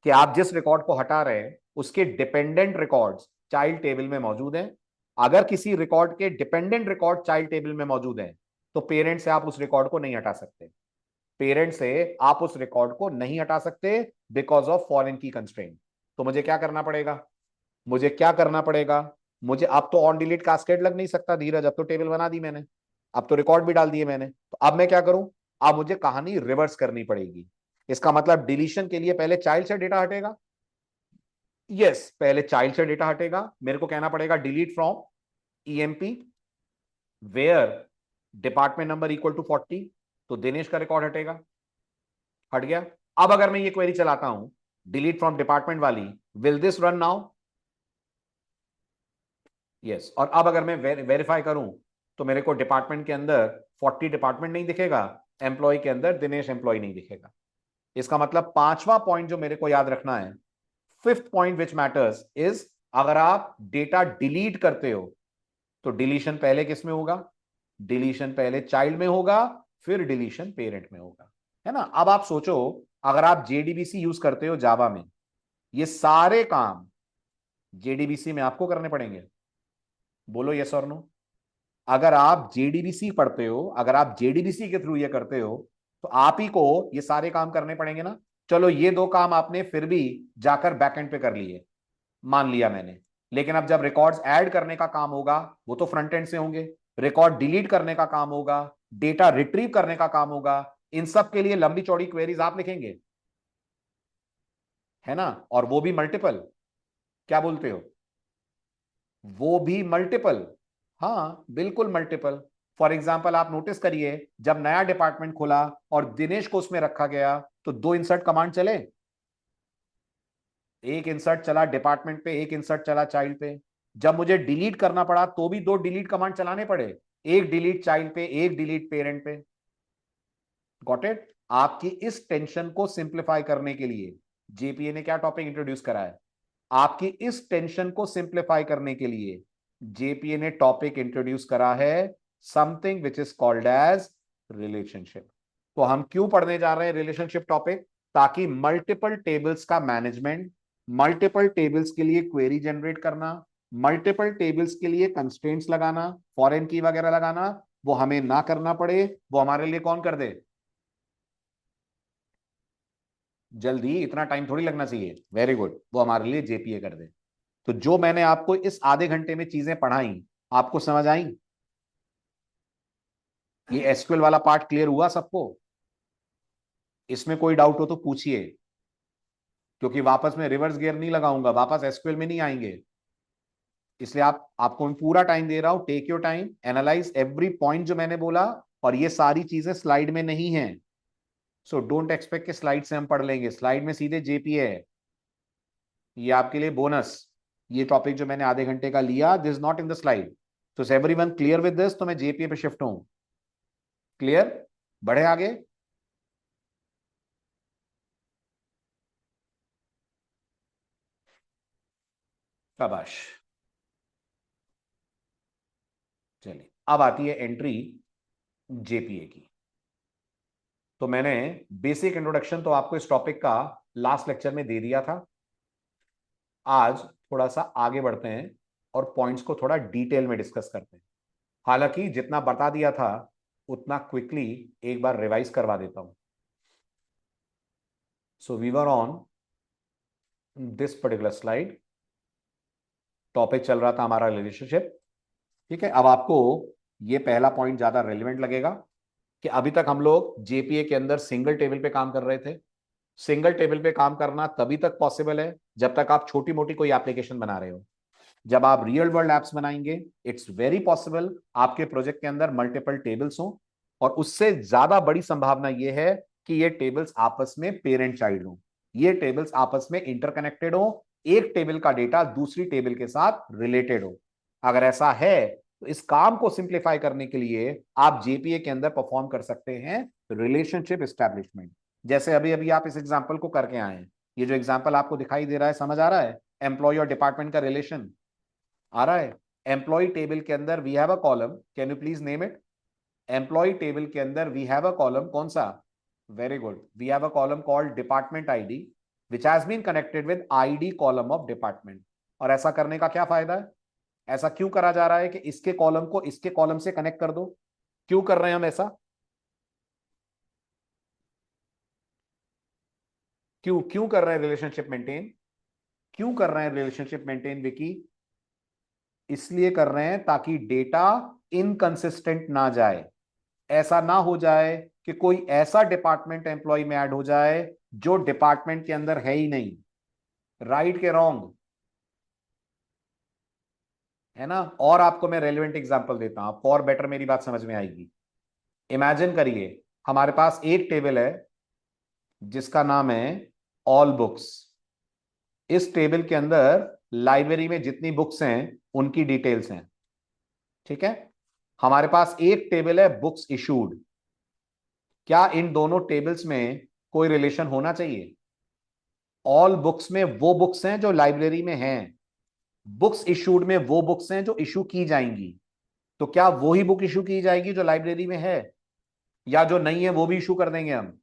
कि आप जिस रिकॉर्ड को हटा रहे हैं उसके डिपेंडेंट रिकॉर्ड्स चाइल्ड टेबल में मौजूद हैं। अगर किसी रिकॉर्ड के डिपेंडेंट रिकॉर्ड चाइल्ड टेबल में मौजूद हैं तो पेरेंट से आप उस रिकॉर्ड को नहीं हटा सकते। पेरेंट से आप उस रिकॉर्ड को नहीं हटा सकते because of foreign key constraint. तो मुझे क्या करना पड़ेगा? मुझे क्या करना पड़ेगा? मुझे अब तो ऑन डिलीट कास्केड लग नहीं सकता धीरज, अब तो टेबल बना दी मैंने, अब तो रिकॉर्ड भी डाल दिए मैंने, तो अब मैं क्या करूं? अब मुझे कहानी रिवर्स करनी पड़ेगी। इसका मतलब डिलीशन के लिए पहले चाइल्ड से डेटा हटेगा। यस, पहले चाइल्ड से डेटा हटेगा। मेरे को कहना पड़ेगा delete from EMP where department number equal to 40, तो दिनेश का रिकॉर्ड हटेगा। हट गया। अब अगर मैं ये क्वेरी चलाता हूं डिलीट फ्रॉम डिपार्टमेंट वाली, will this run now? Yes. और अब अगर मैं वेरीफाई करूं तो मेरे को डिपार्टमेंट के अंदर 40 डिपार्टमेंट नहीं दिखेगा, एम्प्लॉय के अंदर दिनेश एम्प्लॉय नहीं दिखेगा। इसका मतलब पांचवा पॉइंट जो मेरे को याद रखना है, fifth point which matters is, अगर आप डेटा डिलीट करते हो तो डिलीशन पहले किस में होगा? डिलीशन पहले चाइल्ड में होगा, फिर डिलीशन पेरेंट में होगा। है ना? अब आप सोचो, अगर आप जेडीबीसी यूज करते हो जावा में, ये सारे काम जेडीबीसी में आपको करने पड़ेंगे। बोलो यस और नो। अगर आप जेडीबीसी पढ़ते हो, अगर आप जेडीबीसी के थ्रू ये करते हो, तो आप ही को ये सारे काम करने पड़ेंगे ना। चलो ये दो काम आपने फिर भी जाकर बैकएंड पे कर लिए, मान लिया मैंने, लेकिन अब जब रिकॉर्ड्स ऐड करने का काम होगा वो तो फ्रंट एंड से होंगे, रिकॉर्ड डिलीट करने का काम होगा, डेटा रिट्रीव करने का काम होगा, इन सब के लिए लंबी चौड़ी क्वेरीज आप लिखेंगे, है ना? और वो भी मल्टीपल। क्या बोलते हो? वो भी मल्टीपल। हाँ बिल्कुल मल्टीपल। फॉर एग्जाम्पल आप नोटिस करिए, जब नया डिपार्टमेंट खुला और दिनेश को उसमें रखा गया तो दो इंसर्ट कमांड चले। एक इंसर्ट चला डिपार्टमेंट पे, एक इंसर्ट चला चाइल्ड पे। जब मुझे डिलीट करना पड़ा तो भी दो डिलीट कमांड चलाने पड़े, एक डिलीट चाइल्ड पे, एक डिलीट पेरेंट पे। Got it? आपकी इस टेंशन को सिंप्लीफाई करने के लिए जेपीए ने क्या टॉपिक इंट्रोड्यूस करा है? आपकी इस टेंशन को सिंप्लीफाई करने के लिए जेपीए ने टॉपिक इंट्रोड्यूस करा है something which is called as relationship. तो हम क्यों पढ़ने जा रहे हैं रिलेशनशिप टॉपिक? ताकि मल्टीपल टेबल्स का मैनेजमेंट, मल्टीपल टेबल्स के लिए क्वेरी जनरेट करना, मल्टीपल टेबल्स के लिए कंस्ट्रेंट्स लगाना, फॉरेन की वगैरह लगाना, वो हमें ना करना पड़े, वो हमारे लिए कौन कर दे? जल्दी, इतना टाइम थोड़ी लगना चाहिए। वेरी गुड, वो हमारे लिए जेपीए कर दे। तो जो मैंने आपको इस आधे घंटे में चीजें पढ़ाई, आपको समझ आई? ये एसक्यूएल वाला पार्ट क्लियर हुआ सबको? इसमें कोई डाउट हो तो पूछिए, क्योंकि वापस मैं रिवर्स गियर नहीं लगाऊंगा, वापस एसक्यूएल में नहीं आएंगे। इसलिए आपको मैं पूरा टाइम दे रहा हूं, take your time, analyse every point जो मैंने बोला। और ये सारी चीजें स्लाइड में नहीं है, सो डोंट एक्सपेक्ट कि स्लाइड से हम पढ़ लेंगे, स्लाइड में सीधे जेपीए है। ये आपके लिए बोनस। ये टॉपिक जो मैंने आधे घंटे का लिया, this not in the slide. तो एवरीवन क्लियर विद दिस? तो मैं जेपीए पे शिफ्ट हूं। क्लियर? बढ़े आगे। शाबाश। चलिए, अब आती है एंट्री जेपीए की। तो मैंने बेसिक इंट्रोडक्शन तो आपको इस टॉपिक का लास्ट लेक्चर में दे दिया था। आज थोड़ा सा आगे बढ़ते हैं और पॉइंट्स को थोड़ा डिटेल में डिस्कस करते हैं। हालांकि जितना बता दिया था उतना क्विकली एक बार रिवाइज करवा देता हूं। So we were on this particular slide, topic चल रहा था हमारा रिलेशनशिप। ठीक है, अब आपको ये पहला पॉइंट ज्यादा रेलिवेंट लगेगा कि अभी तक हम लोग जेपीए के अंदर सिंगल टेबल पे काम कर रहे थे। सिंगल टेबल पे काम करना तभी तक पॉसिबल है जब तक आप छोटी मोटी कोई एप्लीकेशन बना रहे हो। जब आप रियल वर्ल्ड एप्स बनाएंगे, इट्स वेरी पॉसिबल आपके प्रोजेक्ट के अंदर मल्टीपल टेबल्स हों, और उससे ज्यादा बड़ी संभावना यह है कि ये टेबल्स आपस में पेरेंट चाइल्ड हों, ये टेबल्स आपस में इंटरकनेक्टेड हो, एक टेबल का डेटा दूसरी टेबल के साथ रिलेटेड हो। अगर ऐसा है तो इस काम को सिंप्लीफाई करने के लिए आप जेपीए के अंदर परफॉर्म कर सकते हैं रिलेशनशिप एस्टैब्लिशमेंट। जैसे अभी अभी आप इस एग्जाम्पल को करके आए हैं, ये जो एग्जाम्पल आपको दिखाई दे रहा है, समझ आ रहा है? एम्प्लॉय और डिपार्टमेंट का रिलेशन आ रहा है। एम्प्लॉय टेबल के अंदर we have a column, can you please name it? Employee table के अंदर वी हैव अ कॉलम, कौन सा? Very good, we have a column called department ID which has been connected with ID column of department. और ऐसा करने का क्या फायदा है? ऐसा क्यों करा जा रहा है कि इसके कॉलम को इसके कॉलम से कनेक्ट कर दो? क्यों कर रहे हैं हम ऐसा? क्यों क्यों कर रहे हैं रिलेशनशिप मेंटेन? क्यों कर रहे हैं रिलेशनशिप मेंटेन विकी? इसलिए कर रहे हैं ताकि डेटा इनकंसिस्टेंट ना जाए। ऐसा ना हो जाए कि कोई ऐसा डिपार्टमेंट एम्प्लॉय में ऐड हो जाए जो डिपार्टमेंट के अंदर है ही नहीं। राइट के रॉन्ग? है ना? और आपको मैं रेलिवेंट एग्जांपल देता हूं, आपको और बेटर मेरी बात समझ में आएगी। इमेजिन करिए हमारे पास एक टेबल है जिसका नाम है ऑल बुक्स। इस टेबल के अंदर लाइब्रेरी में जितनी बुक्स हैं उनकी डिटेल्स हैं, ठीक है? हमारे पास एक टेबल है बुक्स इशूड। क्या इन दोनों टेबल्स में कोई रिलेशन होना चाहिए? ऑल बुक्स में वो बुक्स हैं जो लाइब्रेरी में हैं, बुक्स इशूड में वो बुक्स हैं जो इशू की जाएंगी। तो क्या वही बुक इशू की जाएगी जो लाइब्रेरी में है, या जो नहीं है वो भी इशू कर देंगे हम?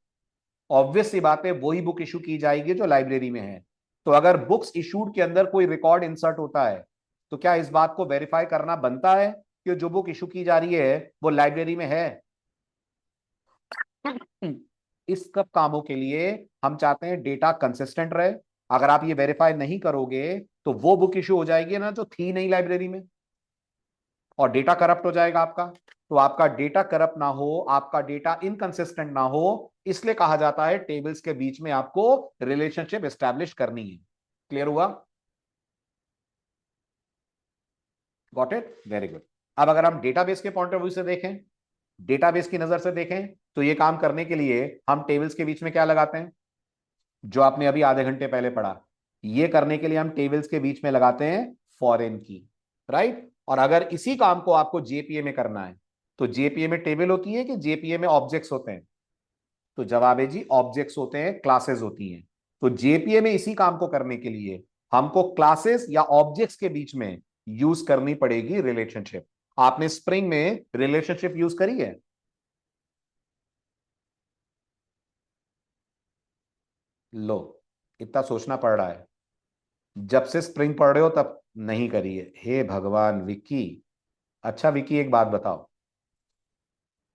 ऑब्वियस सी बात है, वही बुक इशू की जाएगी जो लाइब्रेरी में है। तो अगर बुक्स इशूड के अंदर कोई रिकॉर्ड इंसर्ट होता है तो क्या इस बात को वेरीफाई करना बनता है कि जो बुक इशू की जा रही है वो लाइब्रेरी में है? इस सब कामों के लिए हम चाहते हैं डेटा कंसिस्टेंट रहे। अगर आप ये वेरीफाई नहीं करोगे तो वो बुक इशू हो जाएगी ना जो थी नहीं लाइब्रेरी में, और डेटा करप्ट हो जाएगा आपका। तो आपका डेटा करप्ट ना हो, आपका डेटा इनकंसिस्टेंट ना हो, इसलिए कहा जाता है टेबल्स के बीच में आपको रिलेशनशिप एस्टैब्लिश करनी है। क्लियर हुआ? Got it? Very good. अब अगर हम डेटाबेस के पॉइंट ऑफ व्यू से देखें, डेटाबेस की नजर से देखें, तो ये काम करने के लिए हम टेबल्स के बीच में क्या लगाते हैं? जो आपने अभी आधे घंटे पहले पढ़ा, ये करने के लिए हम टेबल्स के बीच में लगाते हैं फॉरेन की, राइट? और अगर इसी काम को आपको जेपीए में करना है तो जेपीए में टेबल होती है कि जेपीए में ऑब्जेक्ट्स होते हैं? तो जवाब है जी, ऑब्जेक्ट्स होते हैं, क्लासेस होती हैं। तो जेपीए में इसी काम को करने के लिए हमको क्लासेस या ऑब्जेक्ट्स के बीच में यूज करनी पड़ेगी रिलेशनशिप। आपने स्प्रिंग में रिलेशनशिप यूज करी है? लो, इतना सोचना पड़ रहा है। जब से स्प्रिंग पढ़ रहे हो तब नहीं करी है? हे भगवान विक्की। अच्छा विक्की, एक बात बताओ,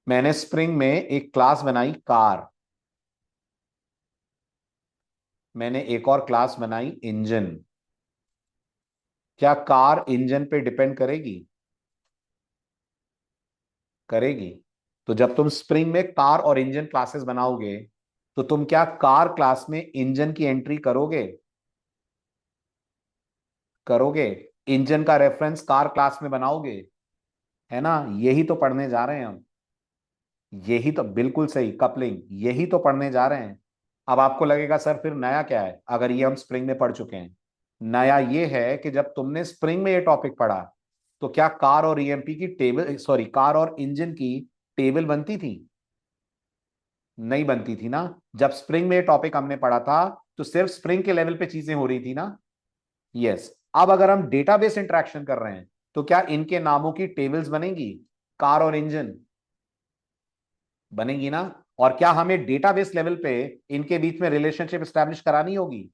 मैंने स्प्रिंग में एक क्लास बनाई कार, मैंने एक और क्लास बनाई इंजन। क्या कार इंजन पे डिपेंड करेगी? करेगी। तो जब तुम स्प्रिंग में कार और इंजन क्लासेस बनाओगे तो तुम क्या कार क्लास में इंजन की एंट्री करोगे? करोगे। इंजन का रेफरेंस कार क्लास में बनाओगे, है ना? यही तो पढ़ने जा रहे हैं हम। यही तो बिल्कुल सही, कपलिंग, यही तो पढ़ने जा रहे हैं। अब आपको लगेगा सर फिर नया क्या है अगर ये हम स्प्रिंग में पढ़ चुके हैं? नया ये है कि जब तुमने स्प्रिंग में ये टॉपिक पढ़ा तो क्या कार और ईएमपी की टेबल, सॉरी, कार और इंजन की टेबल बनती थी? नहीं बनती थी ना। जब स्प्रिंग में ये टॉपिक हमने पढ़ा था तो सिर्फ स्प्रिंग के लेवल पे चीजें हो रही थी ना। यस। अब अगर हम डेटाबेस इंटरेक्शन कर रहे हैं तो क्या इनके नामों की टेबल्स बनेंगी? कार और इंजन बनेगी ना। और क्या हमें डेटाबेस लेवल पे इनके बीच में रिलेशनशिप एस्टैब्लिश करानी होगी?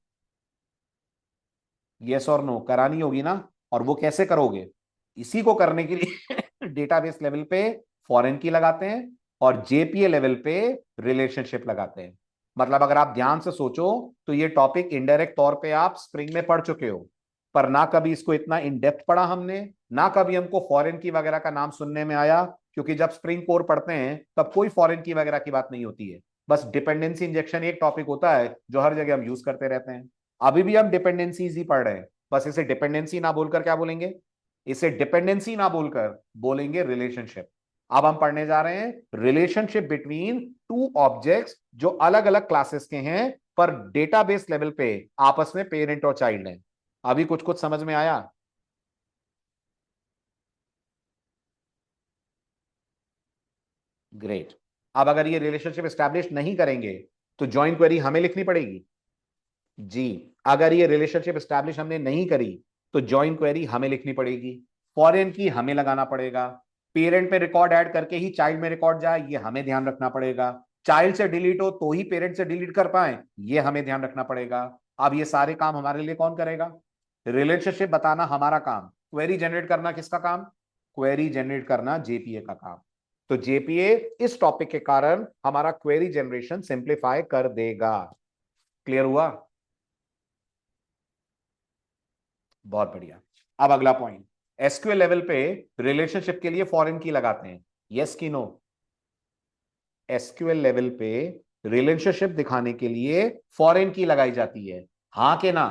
यस और नो, करानी होगी ना। और वो कैसे करोगे? इसी को करने के लिए डेटाबेस लेवल पे फॉरेन की लगाते हैं और जेपीए लेवल पे रिलेशनशिप लगाते हैं। मतलब अगर आप ध्यान से सोचो तो ये टॉपिक इनडायरेक्ट तौर पे आप स्प्रिंग में पढ़ चुके हो, पर ना कभी इसको इतना इन डेप्थ पढ़ा हमने, ना कभी हमको फॉरेन की वगैरह का नाम सुनने में आया, क्योंकि जब स्प्रिंग कोर पढ़ते हैं तब कोई फॉरेन की वगैरह की बात नहीं होती है। बस डिपेंडेंसी इंजेक्शन एक टॉपिक होता है जो हर जगह हम यूज करते रहते हैं। अभी भी हम डिपेंडेंसीज ही पढ़ रहे हैं, बस इसे डिपेंडेंसी ना बोलकर क्या बोलेंगे, इसे डिपेंडेंसी ना बोलकर बोलेंगे रिलेशनशिप। अब हम पढ़ने जा रहे हैं रिलेशनशिप बिटवीन टू ऑब्जेक्ट्स जो अलग अलग क्लासेस के हैं पर डेटाबेस लेवल पे आपस में पेरेंट और चाइल्ड हैं। अभी कुछ कुछ समझ में आया? ग्रेट। अब अगर ये रिलेशनशिप एस्टैब्लिश नहीं करेंगे तो ज्वाइंट क्वेरी हमें लिखनी पड़ेगी। जी, अगर ये रिलेशनशिप एस्टैब्लिश हमने नहीं करी तो जॉइंट क्वेरी हमें लिखनी पड़ेगी, फॉरेन की हमें लगाना पड़ेगा, पेरेंट में रिकॉर्ड ऐड करके ही चाइल्ड में रिकॉर्ड जाए ये हमें ध्यान रखना पड़ेगा, चाइल्ड से डिलीट हो तो ही पेरेंट से डिलीट कर पाए ये हमें ध्यान रखना पड़ेगा। अब ये सारे काम हमारे लिए कौन करेगा? रिलेशनशिप बताना हमारा काम, क्वेरी जनरेट करना किसका काम? क्वेरी जनरेट करना जेपीए का काम। तो जेपीए इस टॉपिक के कारण हमारा क्वेरी जनरेशन सिंप्लीफाई कर देगा। क्लियर हुआ? बहुत बढ़िया। अब अगला पॉइंट, एसक्यूएल लेवल पे रिलेशनशिप के लिए फॉरेन की लगाते हैं, यस की नो? एसक्यूएल लेवल पे रिलेशनशिप दिखाने के लिए फॉरेन की लगाई जाती है, हां के ना?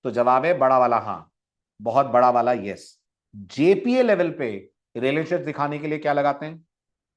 तो जवाब है बड़ा वाला हां, बहुत बड़ा वाला यस। जेपीए लेवल पे रिलेशनशिप दिखाने के लिए क्या लगाते हैं?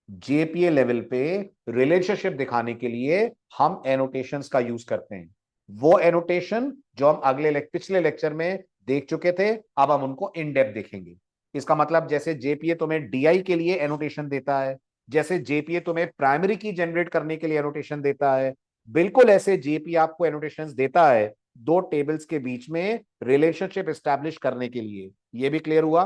जेपीए लेवल पे रिलेशनशिप दिखाने के लिए हम एनोटेशंस का यूज करते हैं, वो एनोटेशन जो हम पिछले लेक्चर में देख चुके थे, अब हम उनको इन डेप्थ देखेंगे। इसका मतलब जैसे जेपीए तुम्हें डीआई के लिए एनोटेशन देता है, जैसे जेपीए तुम्हें प्राइमरी की जनरेट करने के लिए एनोटेशन देता है, बिल्कुल ऐसे जेपीए आपको एनोटेशंस देता है दो टेबल्स के बीच में रिलेशनशिप एस्टैब्लिश करने के लिए। ये भी क्लियर हुआ?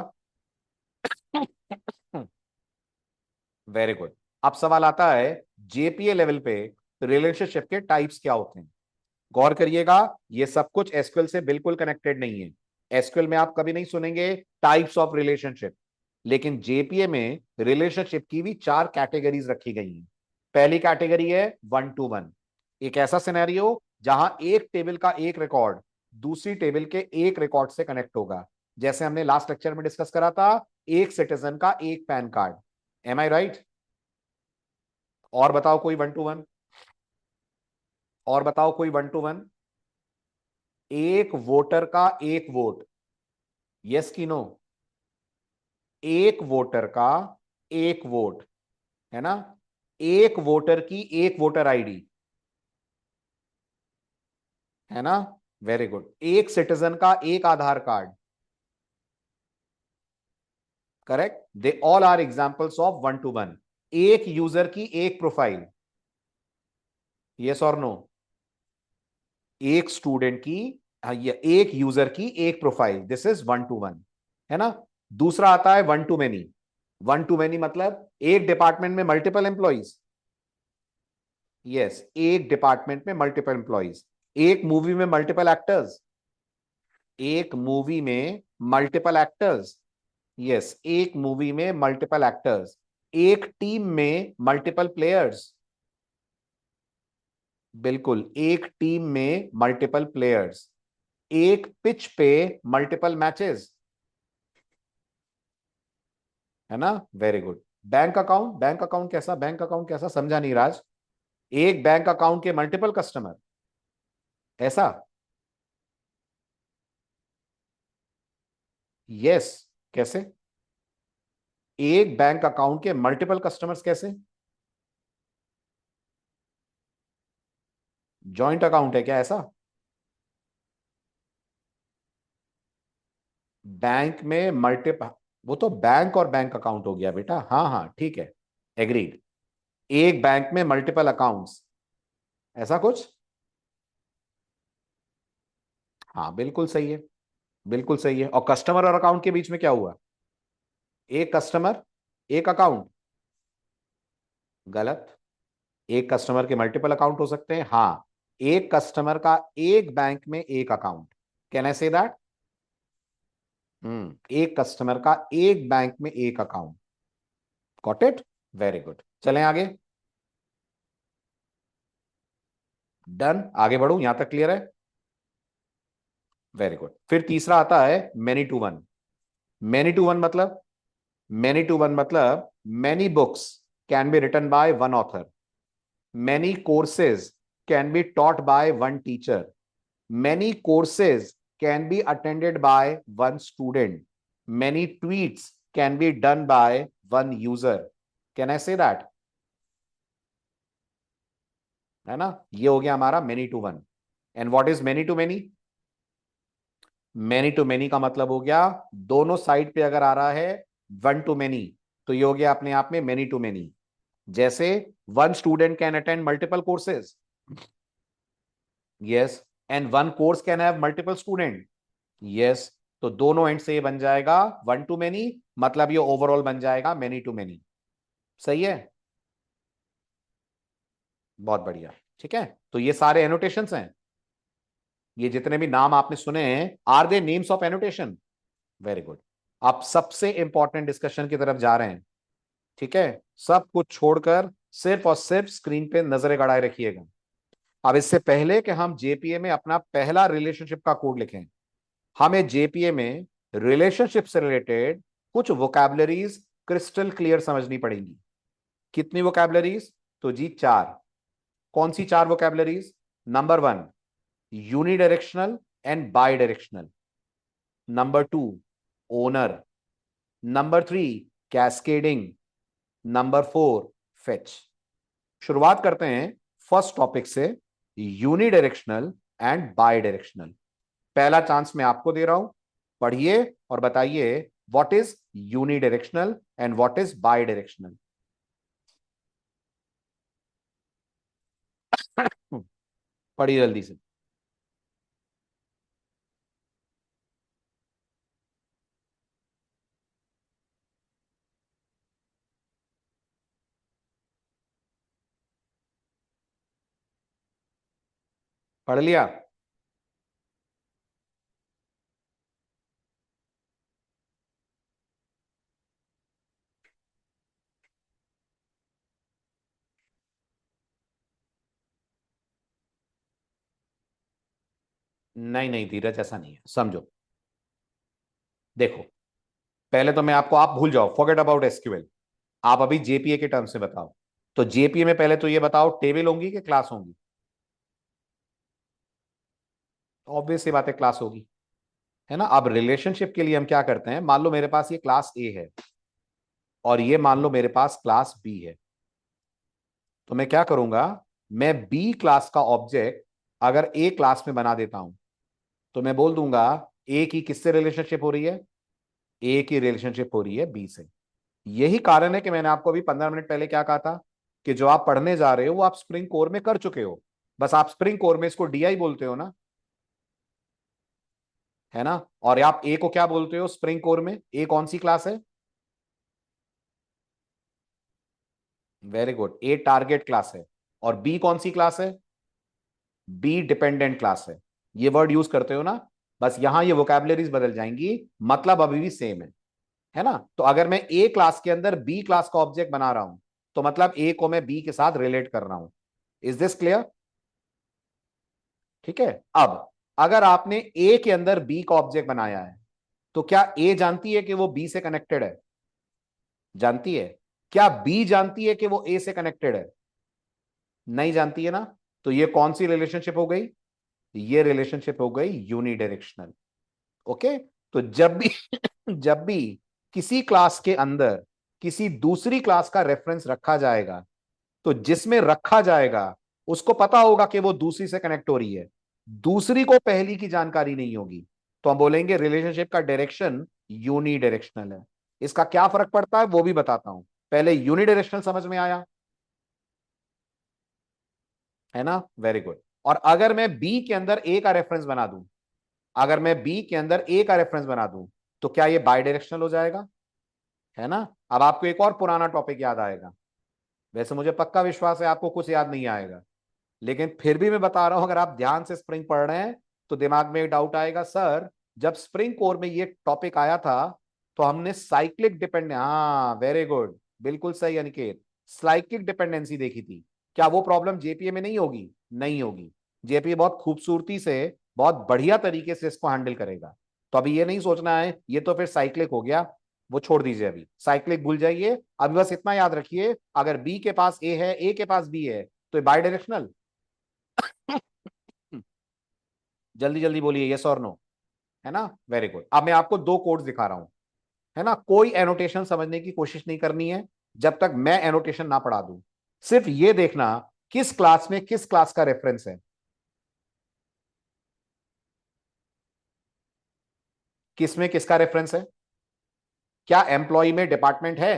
Very good. अब सवाल आता है जेपीए लेवल पे रिलेशनशिप के टाइप्स क्या होते हैं। गौर करिएगा, ये सब कुछ एसक्यूएल से बिल्कुल कनेक्टेड नहीं है। एसक्यूएल में आप कभी नहीं सुनेंगे टाइप्स ऑफ रिलेशनशिप, लेकिन जेपीए में रिलेशनशिप की भी चार कैटेगरीज रखी गई हैं। पहली कैटेगरी है वन टू वन, एक ऐसा सिनेरियो जहां एक टेबल का एक रिकॉर्ड दूसरी टेबल के एक रिकॉर्ड से कनेक्ट होगा, जैसे हमने लास्ट लेक्चर में डिस्कस करा था, एक सिटीजन का एक pan card. M I right? और बताओ कोई वन टू वन, और बताओ कोई वन टू वन। एक वोटर का एक वोट, यस की नो? एक वोटर का एक वोट, है ना? एक वोटर की एक वोटर आईडी, है ना? Very good. एक सिटीजन का एक Aadhaar card, correct. They all are examples of one to one. एक यूजर की एक प्रोफाइल, यस और नो? एक स्टूडेंट की, ये एक यूजर की एक profile, this is one to one, है ना? दूसरा आता है one to many. One to many मतलब एक डिपार्टमेंट में मल्टीपल एम्प्लॉइज, यस, एक डिपार्टमेंट में मल्टीपल एम्प्लॉइज। एक मूवी में मल्टीपल एक्टर्स, एक मूवी में मल्टीपल एक्टर्स, यस, एक मूवी में मल्टीपल एक्टर्स। एक टीम में मल्टीपल प्लेयर्स, बिल्कुल, एक टीम में मल्टीपल प्लेयर्स। एक पिच पे मल्टीपल मैचेस, है ना? Very good. Bank account, bank account कैसा, बैंक अकाउंट कैसा, समझा नहीं राज? एक बैंक अकाउंट के मल्टीपल कस्टमर, ऐसा? यस। कैसे? एक बैंक अकाउंट के मल्टीपल कस्टमर्स कैसे? जॉइंट अकाउंट है क्या ऐसा? बैंक में मल्टीपल, वो तो बैंक और बैंक अकाउंट हो गया बेटा, हाँ हाँ ठीक है, एग्रीड। एक बैंक में मल्टीपल अकाउंट्स, ऐसा कुछ? हाँ बिल्कुल सही है, बिल्कुल सही है। और कस्टमर और अकाउंट के बीच में क्या हुआ? एक कस्टमर एक अकाउंट, गलत। एक कस्टमर के मल्टीपल अकाउंट हो सकते हैं, हाँ। एक कस्टमर का एक बैंक में एक account, can I say that? एक कस्टमर का एक बैंक में एक account, got it? Very good. चलें आगे, डन, आगे बढ़ू, यहां तक क्लियर है? Very good. फिर तीसरा आता है many to one. Many to one मतलब, मेनी टू वन मतलब many books can be written by one author, Many courses can be taught by one teacher. Many courses can be attended by one student. Many tweets can be done by one user. Can I say that? है ना, ये हो गया हमारा many to one. And what is many to many? Many to many का मतलब हो गया दोनों साइड पे अगर आ रहा है one to many, तो ये हो गया अपने आप में many to many. जैसे one student can attend multiple courses. Yes. And one course can have multiple student. Yes. तो दोनों एंड से ये बन जाएगा वन टू मेनी, मतलब ये ओवरऑल बन जाएगा मेनी टू मेनी. सही है, बहुत बढ़िया. ठीक है, तो ये सारे एनोटेशंस हैं. ये जितने भी नाम आपने सुने हैं, are they names of annotation? Very good. आप सबसे इंपॉर्टेंट डिस्कशन की तरफ जा रहे हैं. ठीक है, सब कुछ छोड़कर सिर्फ और सिर्फ स्क्रीन पे नजरें गड़ाए रखिएगा. अब इससे पहले कि हम जेपीए में अपना पहला रिलेशनशिप का कोड लिखें, हमें जेपीए में रिलेशनशिप से रिलेटेड कुछ वोकैबुलरीज क्रिस्टल क्लियर समझनी पड़ेंगी. कितनी वोकैबुलरीज? तो जी 4. कौन सी 4 vocabularies? Number 1 unidirectional and by directional. Number 2 owner. Number 3 cascading. Number 4 fetch. शुरुआत करते हैं फर्स्ट टॉपिक से, यूनिडायरेक्शनल एंड बाई डायरेक्शनल. पहला चांस मैं आपको दे रहा हूं, पढ़िए और बताइए what is unidirectional and what is by directional. पढ़िए जल्दी से. पढ़ लिया? नहीं नहीं धीरज, ऐसा नहीं है, समझो. देखो, पहले तो मैं आपको, आप भूल जाओ, फॉरगेट अबाउट एसक्यूएल. आप अभी जेपीए के टर्म से बताओ. तो जेपीए में पहले तो ये बताओ, टेबल होंगी कि क्लास होंगी? ऑब्वियस सी बात है, क्लास होगी. है ना. अब रिलेशनशिप के लिए हम क्या करते हैं, मान लो मेरे पास ये क्लास ए है और ये मान लो मेरे पास क्लास बी है. तो मैं क्या करूंगा, मैं बी क्लास का ऑब्जेक्ट अगर ए क्लास में बना देता हूं, तो मैं बोल दूंगा ए की किससे रिलेशनशिप हो रही है? ए की रिलेशनशिप हो रही है बी से. यही कारण है कि मैंने आपको अभी 15 मिनट पहले क्या कहा था, कि जो आप पढ़ने जा रहे हो वो आप स्प्रिंग कोर में कर चुके हो. बस आप स्प्रिंग कोर में इसको डीआई बोलते हो ना, है ना. और आप ए को क्या बोलते हो स्प्रिंग कोर में? ए कौन सी क्लास है? वेरी गुड, ए टारगेट क्लास है. और बी कौन सी क्लास है? बी डिपेंडेंट क्लास है. ये वर्ड यूज करते हो ना. बस यहां ये वोकैबुलरीज बदल जाएंगी, मतलब अभी भी सेम है ना. तो अगर मैं ए क्लास के अंदर बी क्लास का ऑब्जेक्ट बना रहा हूं, तो मतलब ए को मैं बी के साथ रिलेट कर रहा हूं. Is this clear? ठीक है. अब अगर आपने ए के अंदर बी का ऑब्जेक्ट बनाया है, तो क्या ए जानती है कि वो बी से कनेक्टेड है? जानती है. क्या बी जानती है कि वो ए से कनेक्टेड है? नहीं जानती है ना. तो ये कौन सी रिलेशनशिप हो गई? ये रिलेशनशिप हो गई यूनिडायरेक्शनल. ओके. तो जब भी जब भी किसी क्लास के अंदर किसी दूसरी क्लास का रेफरेंस रखा जाएगा, तो जिसमें रखा जाएगा उसको पता होगा कि वो दूसरी से कनेक्ट हो रही है, दूसरी को पहली की जानकारी नहीं होगी. तो हम बोलेंगे रिलेशनशिप का डायरेक्शन यूनिडायरेक्शनल है. इसका क्या फर्क पड़ता है वो भी बताता हूं. पहले यूनिडायरेक्शनल समझ में आया, है ना. Very good. और अगर मैं बी के अंदर ए का रेफरेंस बना दूं, अगर मैं बी के अंदर ए का रेफरेंस बना दूं, तो क्या ये बाई डायरेक्शनल हो जाएगा? है ना. अब आपको एक और पुराना टॉपिक याद आएगा. वैसे मुझे पक्का विश्वास है आपको कुछ याद नहीं आएगा, लेकिन फिर भी मैं बता रहा हूं, अगर आप ध्यान से स्प्रिंग पढ़ रहे हैं तो दिमाग में एक डाउट आएगा, सर जब स्प्रिंग कोर में ये टॉपिक आया था तो हमने साइक्लिक डिपेंडेंस, हाँ वेरी गुड, बिल्कुल सही अनिकेत, साइक्लिक डिपेंडेंसी देखी थी. क्या वो प्रॉब्लम जेपीए में नहीं होगी? नहीं होगी. जेपीए बहुत खूबसूरती से, बहुत बढ़िया तरीके से इसको हैंडल करेगा. तो अभी ये नहीं सोचना है ये तो फिर साइक्लिक हो गया, वो छोड़ दीजिए, अभी साइक्लिक भूल जाइए. अभी बस इतना याद रखिए, अगर बी के पास ए है, ए के पास बी है, तो ये बाई डायरेक्शनल। जल्दी जल्दी बोलिए यस और नो, है ना। Very good. अब मैं आपको दो कोड्स दिखा रहा हूं, है ना। कोई एनोटेशन समझने की कोशिश नहीं करनी है जब तक मैं एनोटेशन ना पढ़ा दूं। सिर्फ ये देखना किस क्लास में किस क्लास का रेफरेंस है, किस में किसका रेफरेंस है। क्या एम्प्लॉय में डिपार्टमेंट है?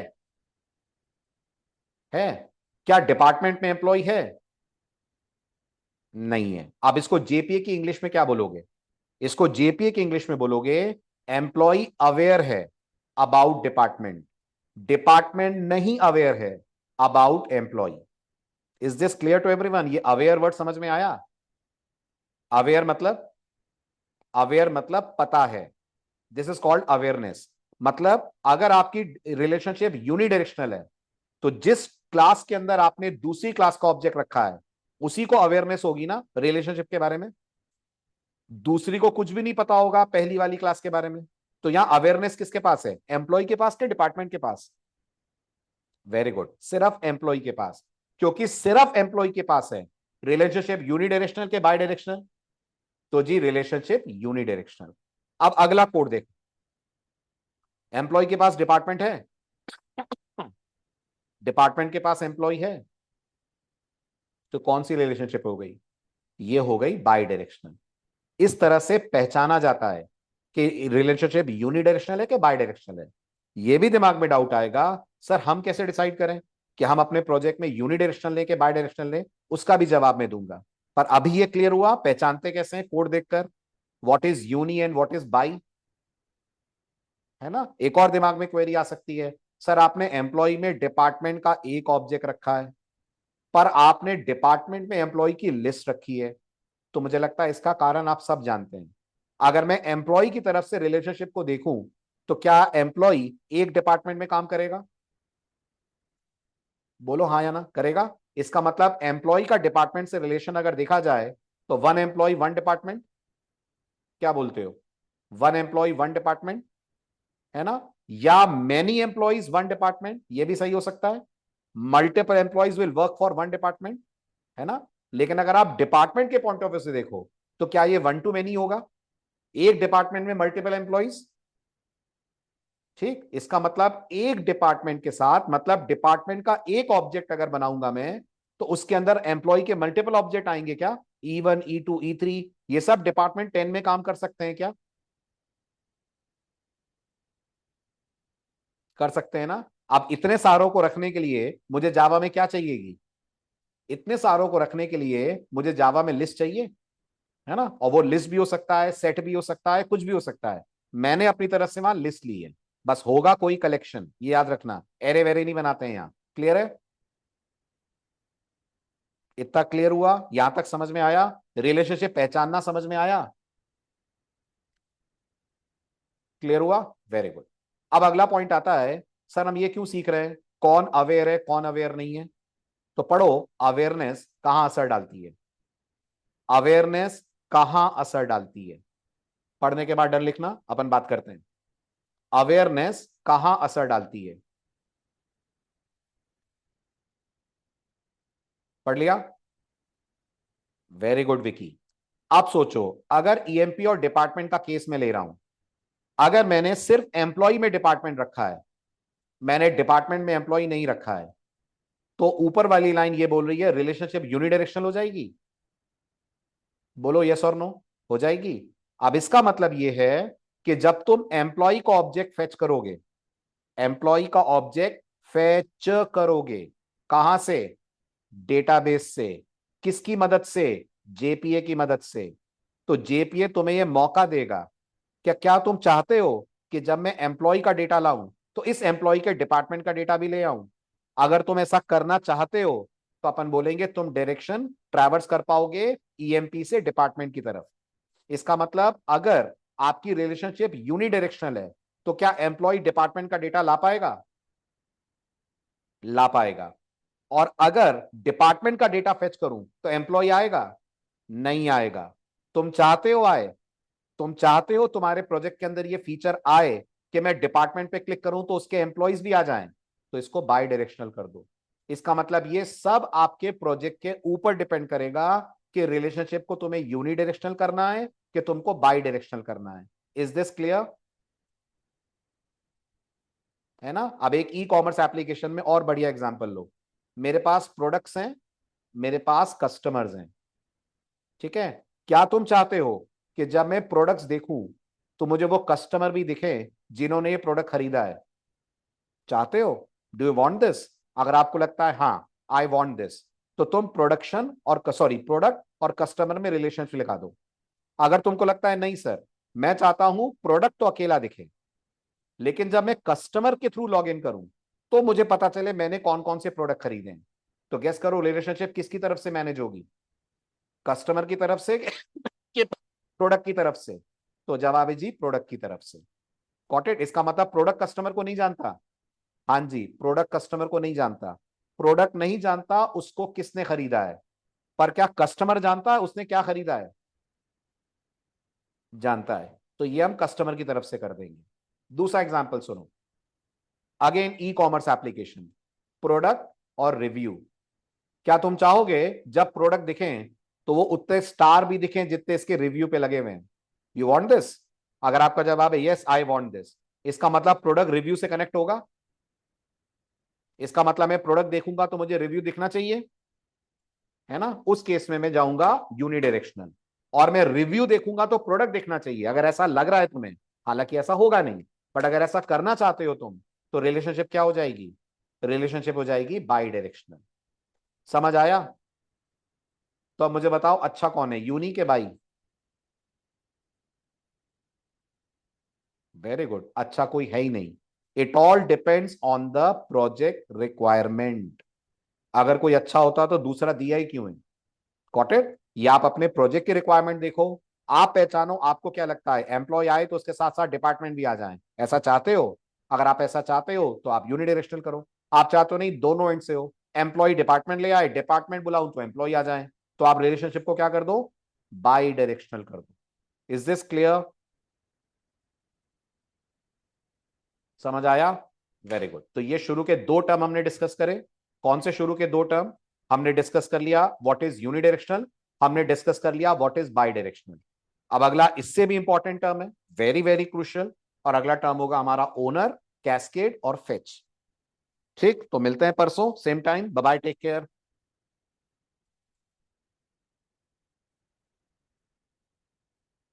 क्या डिपार्टमेंट में एम्प्लॉय है? नहीं है। अब इसको जेपीए की इंग्लिश में क्या बोलोगे? इसको जेपीए की इंग्लिश में बोलोगे एम्प्लॉय अवेयर है अबाउट डिपार्टमेंट, डिपार्टमेंट नहीं अवेयर है about employee. Is this clear to everyone? ये अवेयर वर्ड समझ में आया? अवेयर मतलब, अवेयर मतलब पता है। This is called awareness. मतलब अगर आपकी रिलेशनशिप यूनिडायरेक्शनल है तो जिस क्लास के अंदर आपने दूसरी क्लास का ऑब्जेक्ट रखा है उसी को अवेयरनेस होगी ना रिलेशनशिप के बारे में। दूसरी को कुछ भी नहीं पता होगा पहली वाली क्लास के बारे में। तो यहां अवेयरनेस किसके पास है? एम्प्लॉय के पास के डिपार्टमेंट के पास? वेरी गुड, सिर्फ एम्प्लॉय के पास। क्योंकि सिर्फ एम्प्लॉय के पास है। रिलेशनशिप यूनिडायरेक्शनल के बाय डायरेक्शनल? तो जी रिलेशनशिप यूनिडायरेक्शनल। अब अगला कोड देखो। एम्प्लॉय के पास डिपार्टमेंट है, डिपार्टमेंट के पास एम्प्लॉय है, तो कौन सी रिलेशनशिप हो गई? ये हो गई बाई डायरेक्शनल। इस तरह से पहचाना जाता है कि रिलेशनशिप यूनिडायरेक्शनल है कि बाई डायरेक्शनल है। ये भी दिमाग में डाउट आएगा, सर हम कैसे डिसाइड करें कि हम अपने प्रोजेक्ट में यूनिडायरेक्शनल लें कि बाई डायरेक्शनल लें? उसका भी जवाब मैं दूंगा। पर अभी ये क्लियर हुआ पहचानते कैसे हैं कोड देखकर, what is uni and what is bi, है ना। एक और दिमाग में क्वेरी आ सकती है, सर आपने एम्प्लॉय में डिपार्टमेंट का एक ऑब्जेक्ट रखा है पर आपने डिपार्टमेंट में एम्प्लॉय की लिस्ट रखी है। तो मुझे लगता है इसका कारण आप सब जानते हैं। अगर मैं एम्प्लॉय की तरफ से रिलेशनशिप को देखूं तो क्या एम्प्लॉय एक डिपार्टमेंट में काम करेगा? बोलो हाँ या ना, करेगा। इसका मतलब एम्प्लॉय का डिपार्टमेंट से रिलेशन अगर देखा जाए तो वन एम्प्लॉय वन डिपार्टमेंट, क्या बोलते हो? वन एम्प्लॉय वन डिपार्टमेंट, है ना। या मेनी एम्प्लॉयज वन डिपार्टमेंट, ये भी सही हो सकता है। Multiple employees will work for one department, है ना। लेकिन अगर आप डिपार्टमेंट के पॉइंट ऑफ व्यू से देखो तो क्या ये वन टू मेनी होगा? एक डिपार्टमेंट में मल्टीपल एम्प्लॉयज। ठीक, इसका मतलब एक डिपार्टमेंट के साथ, मतलब डिपार्टमेंट का एक ऑब्जेक्ट अगर बनाऊंगा मैं तो उसके अंदर एम्प्लॉय के मल्टीपल ऑब्जेक्ट आएंगे क्या? E1 E2 E3, ये सब डिपार्टमेंट 10 में काम कर सकते हैं क्या? कर सकते हैं ना। अब इतने सारों को रखने के लिए मुझे जावा में क्या चाहिएगी? इतने सारों को रखने के लिए मुझे जावा में लिस्ट चाहिए, है ना। और वो लिस्ट भी हो सकता है, सेट भी हो सकता है, कुछ भी हो सकता है। मैंने अपनी तरफ से वहां लिस्ट ली है। बस होगा कोई कलेक्शन, ये याद रखना। एरे वेरे नहीं बनाते हैं यहाँ। क्लियर है? इतना क्लियर हुआ? यहां तक समझ में आया? रिलेशनशिप पहचानना समझ में आया? क्लियर हुआ? Very good. अब अगला पॉइंट आता है, सर हम ये क्यों सीख रहे हैं कौन अवेयर है कौन अवेयर नहीं है? तो पढ़ो, अवेयरनेस कहां असर डालती है। अवेयरनेस कहां असर डालती है? पढ़ने के बाद डर लिखना, अपन बात करते हैं। अवेयरनेस कहां असर डालती है? पढ़ लिया? Very good Vicky. अब सोचो, अगर ईएमपी और डिपार्टमेंट का केस में ले रहा हूं, अगर मैंने सिर्फ एम्प्लॉय में डिपार्टमेंट रखा है, मैंने डिपार्टमेंट में एम्प्लॉय नहीं रखा है, तो ऊपर वाली लाइन ये बोल रही है रिलेशनशिप यूनिडायरेक्शनल हो जाएगी। बोलो यस और नो, हो जाएगी। अब इसका मतलब ये है कि जब तुम एम्प्लॉय का ऑब्जेक्ट फेच करोगे, एम्प्लॉय का ऑब्जेक्ट फेच करोगे कहां से? डेटाबेस से। किसकी मदद से? जेपीए की मदद से। तो जेपीए तुम्हें यह मौका देगा, क्या तुम चाहते हो कि जब मैं एम्प्लॉय का डेटा लाऊं तो इस एम्प्लॉय के डिपार्टमेंट का डेटा भी ले आऊं? अगर तुम ऐसा करना चाहते हो तो अपन बोलेंगे तुम डायरेक्शन ट्रैवर्स कर पाओगे ईएमपी से डिपार्टमेंट की तरफ। इसका मतलब अगर आपकी रिलेशनशिप यूनिडायरेक्शनल है तो क्या एम्प्लॉय डिपार्टमेंट का डेटा ला पाएगा? ला पाएगा। और अगर डिपार्टमेंट का डेटा फेच करूं तो एम्प्लॉय आएगा? नहीं आएगा। तुम चाहते हो आए? तुम चाहते हो तुम्हारे प्रोजेक्ट के अंदर ये फीचर आए कि मैं डिपार्टमेंट पे क्लिक करूं तो उसके एम्प्लॉयज भी आ जाएं? तो इसको बाय डायरेक्शनल कर दो। इसका मतलब ये सब आपके प्रोजेक्ट के ऊपर डिपेंड करेगा कि रिलेशनशिप को तुम्हें यूनिडायरेक्शनल करना है कि तुमको बाई डायरेक्शनल करना है। Is this clear? है ना। अब एक ई कॉमर्स एप्लीकेशन में और बढ़िया एग्जांपल लो। मेरे पास प्रोडक्ट्स हैं, मेरे पास कस्टमर्स हैं, ठीक है। क्या तुम चाहते हो कि जब मैं प्रोडक्ट्स देखूं तो मुझे वो कस्टमर भी दिखे जिन्होंने ये प्रोडक्ट खरीदा है? चाहते हो? Do you want this? अगर आपको लगता है हाँ आई वांट दिस, तो तुम प्रोडक्ट और कस्टमर में रिलेशनशिप लिखा दो। अगर तुमको लगता है नहीं सर, मैं चाहता हूं प्रोडक्ट तो अकेला दिखे, लेकिन जब मैं कस्टमर के थ्रू लॉग इन करूं तो मुझे पता चले मैंने कौन कौन से प्रोडक्ट खरीदे हैं, तो गेस करो रिलेशनशिप किसकी तरफ से मैनेज होगी? कस्टमर की तरफ से कि प्रोडक्ट की तरफ से? तो जवाब है जी प्रोडक्ट की तरफ से। Got it? इसका मतलब प्रोडक्ट कस्टमर को नहीं जानता। हाँ जी, प्रोडक्ट कस्टमर को नहीं जानता। प्रोडक्ट नहीं जानता उसको किसने खरीदा है, पर क्या कस्टमर जानता है उसने क्या खरीदा है? जानता है। तो ये हम कस्टमर की तरफ से कर देंगे। दूसरा एग्जांपल सुनो। Again e commerce application, product और रिव्यू। क्या तुम चाहोगे जब प्रोडक्ट दिखें तो वो उतने स्टार भी दिखें जितने इसके रिव्यू पे लगे हुए हैं? You want this? अगर आपका जवाब है यस आई वांट दिस, इसका मतलब प्रोडक्ट रिव्यू से कनेक्ट होगा। इसका मतलब मैं प्रोडक्ट देखूंगा तो मुझे रिव्यू दिखना चाहिए, है ना। उस केस में मैं जाऊंगा यूनिडायरेक्शनल, और मैं रिव्यू देखूंगा तो प्रोडक्ट देखना चाहिए, अगर ऐसा लग रहा है तुम्हें। हालांकि ऐसा होगा नहीं, बट अगर ऐसा करना चाहते हो तुम, तो रिलेशनशिप क्या हो जाएगी? रिलेशनशिप हो जाएगी बाई डायरेक्शनल। समझ आया? तो अब मुझे बताओ अच्छा कौन है, यूनी के बाई? वेरी गुड, अच्छा कोई है ही नहीं। It all depends on the project requirement. अगर कोई अच्छा होता तो दूसरा दिया ही क्यों है? Got it? या आप अपने प्रोजेक्ट की रिक्वायरमेंट देखो, आप पहचानो आपको क्या लगता है एम्प्लॉय आए तो उसके साथ साथ डिपार्टमेंट भी आ जाए, ऐसा चाहते हो? अगर आप ऐसा चाहते हो तो आप यूनिडायरेक्शनल करो। आप चाहते हो नहीं दोनों एंड से हो, एम्प्लॉय डिपार्टमेंट ले आए, डिपार्टमेंट बुलाऊं तो एम्प्लॉय आ जाए, तो आप रिलेशनशिप को क्या कर दो? बाई डायरेक्शनल कर दो। Is this clear? समझ आया? Very good. तो ये शुरू के दो टर्म हमने डिस्कस करे। कौन से शुरू के दो टर्म? हमने डिस्कस कर लिया व्हाट इज यूनिडायरेक्शनल, हमने डिस्कस कर लिया व्हाट इज बाई डायरेक्शनल। अब अगला इससे भी इंपॉर्टेंट टर्म है, वेरी वेरी क्रूशियल, और अगला टर्म होगा हमारा ओनर, कैस्केड और फेच। ठीक, तो मिलते हैं परसों same time. Bye bye, take care.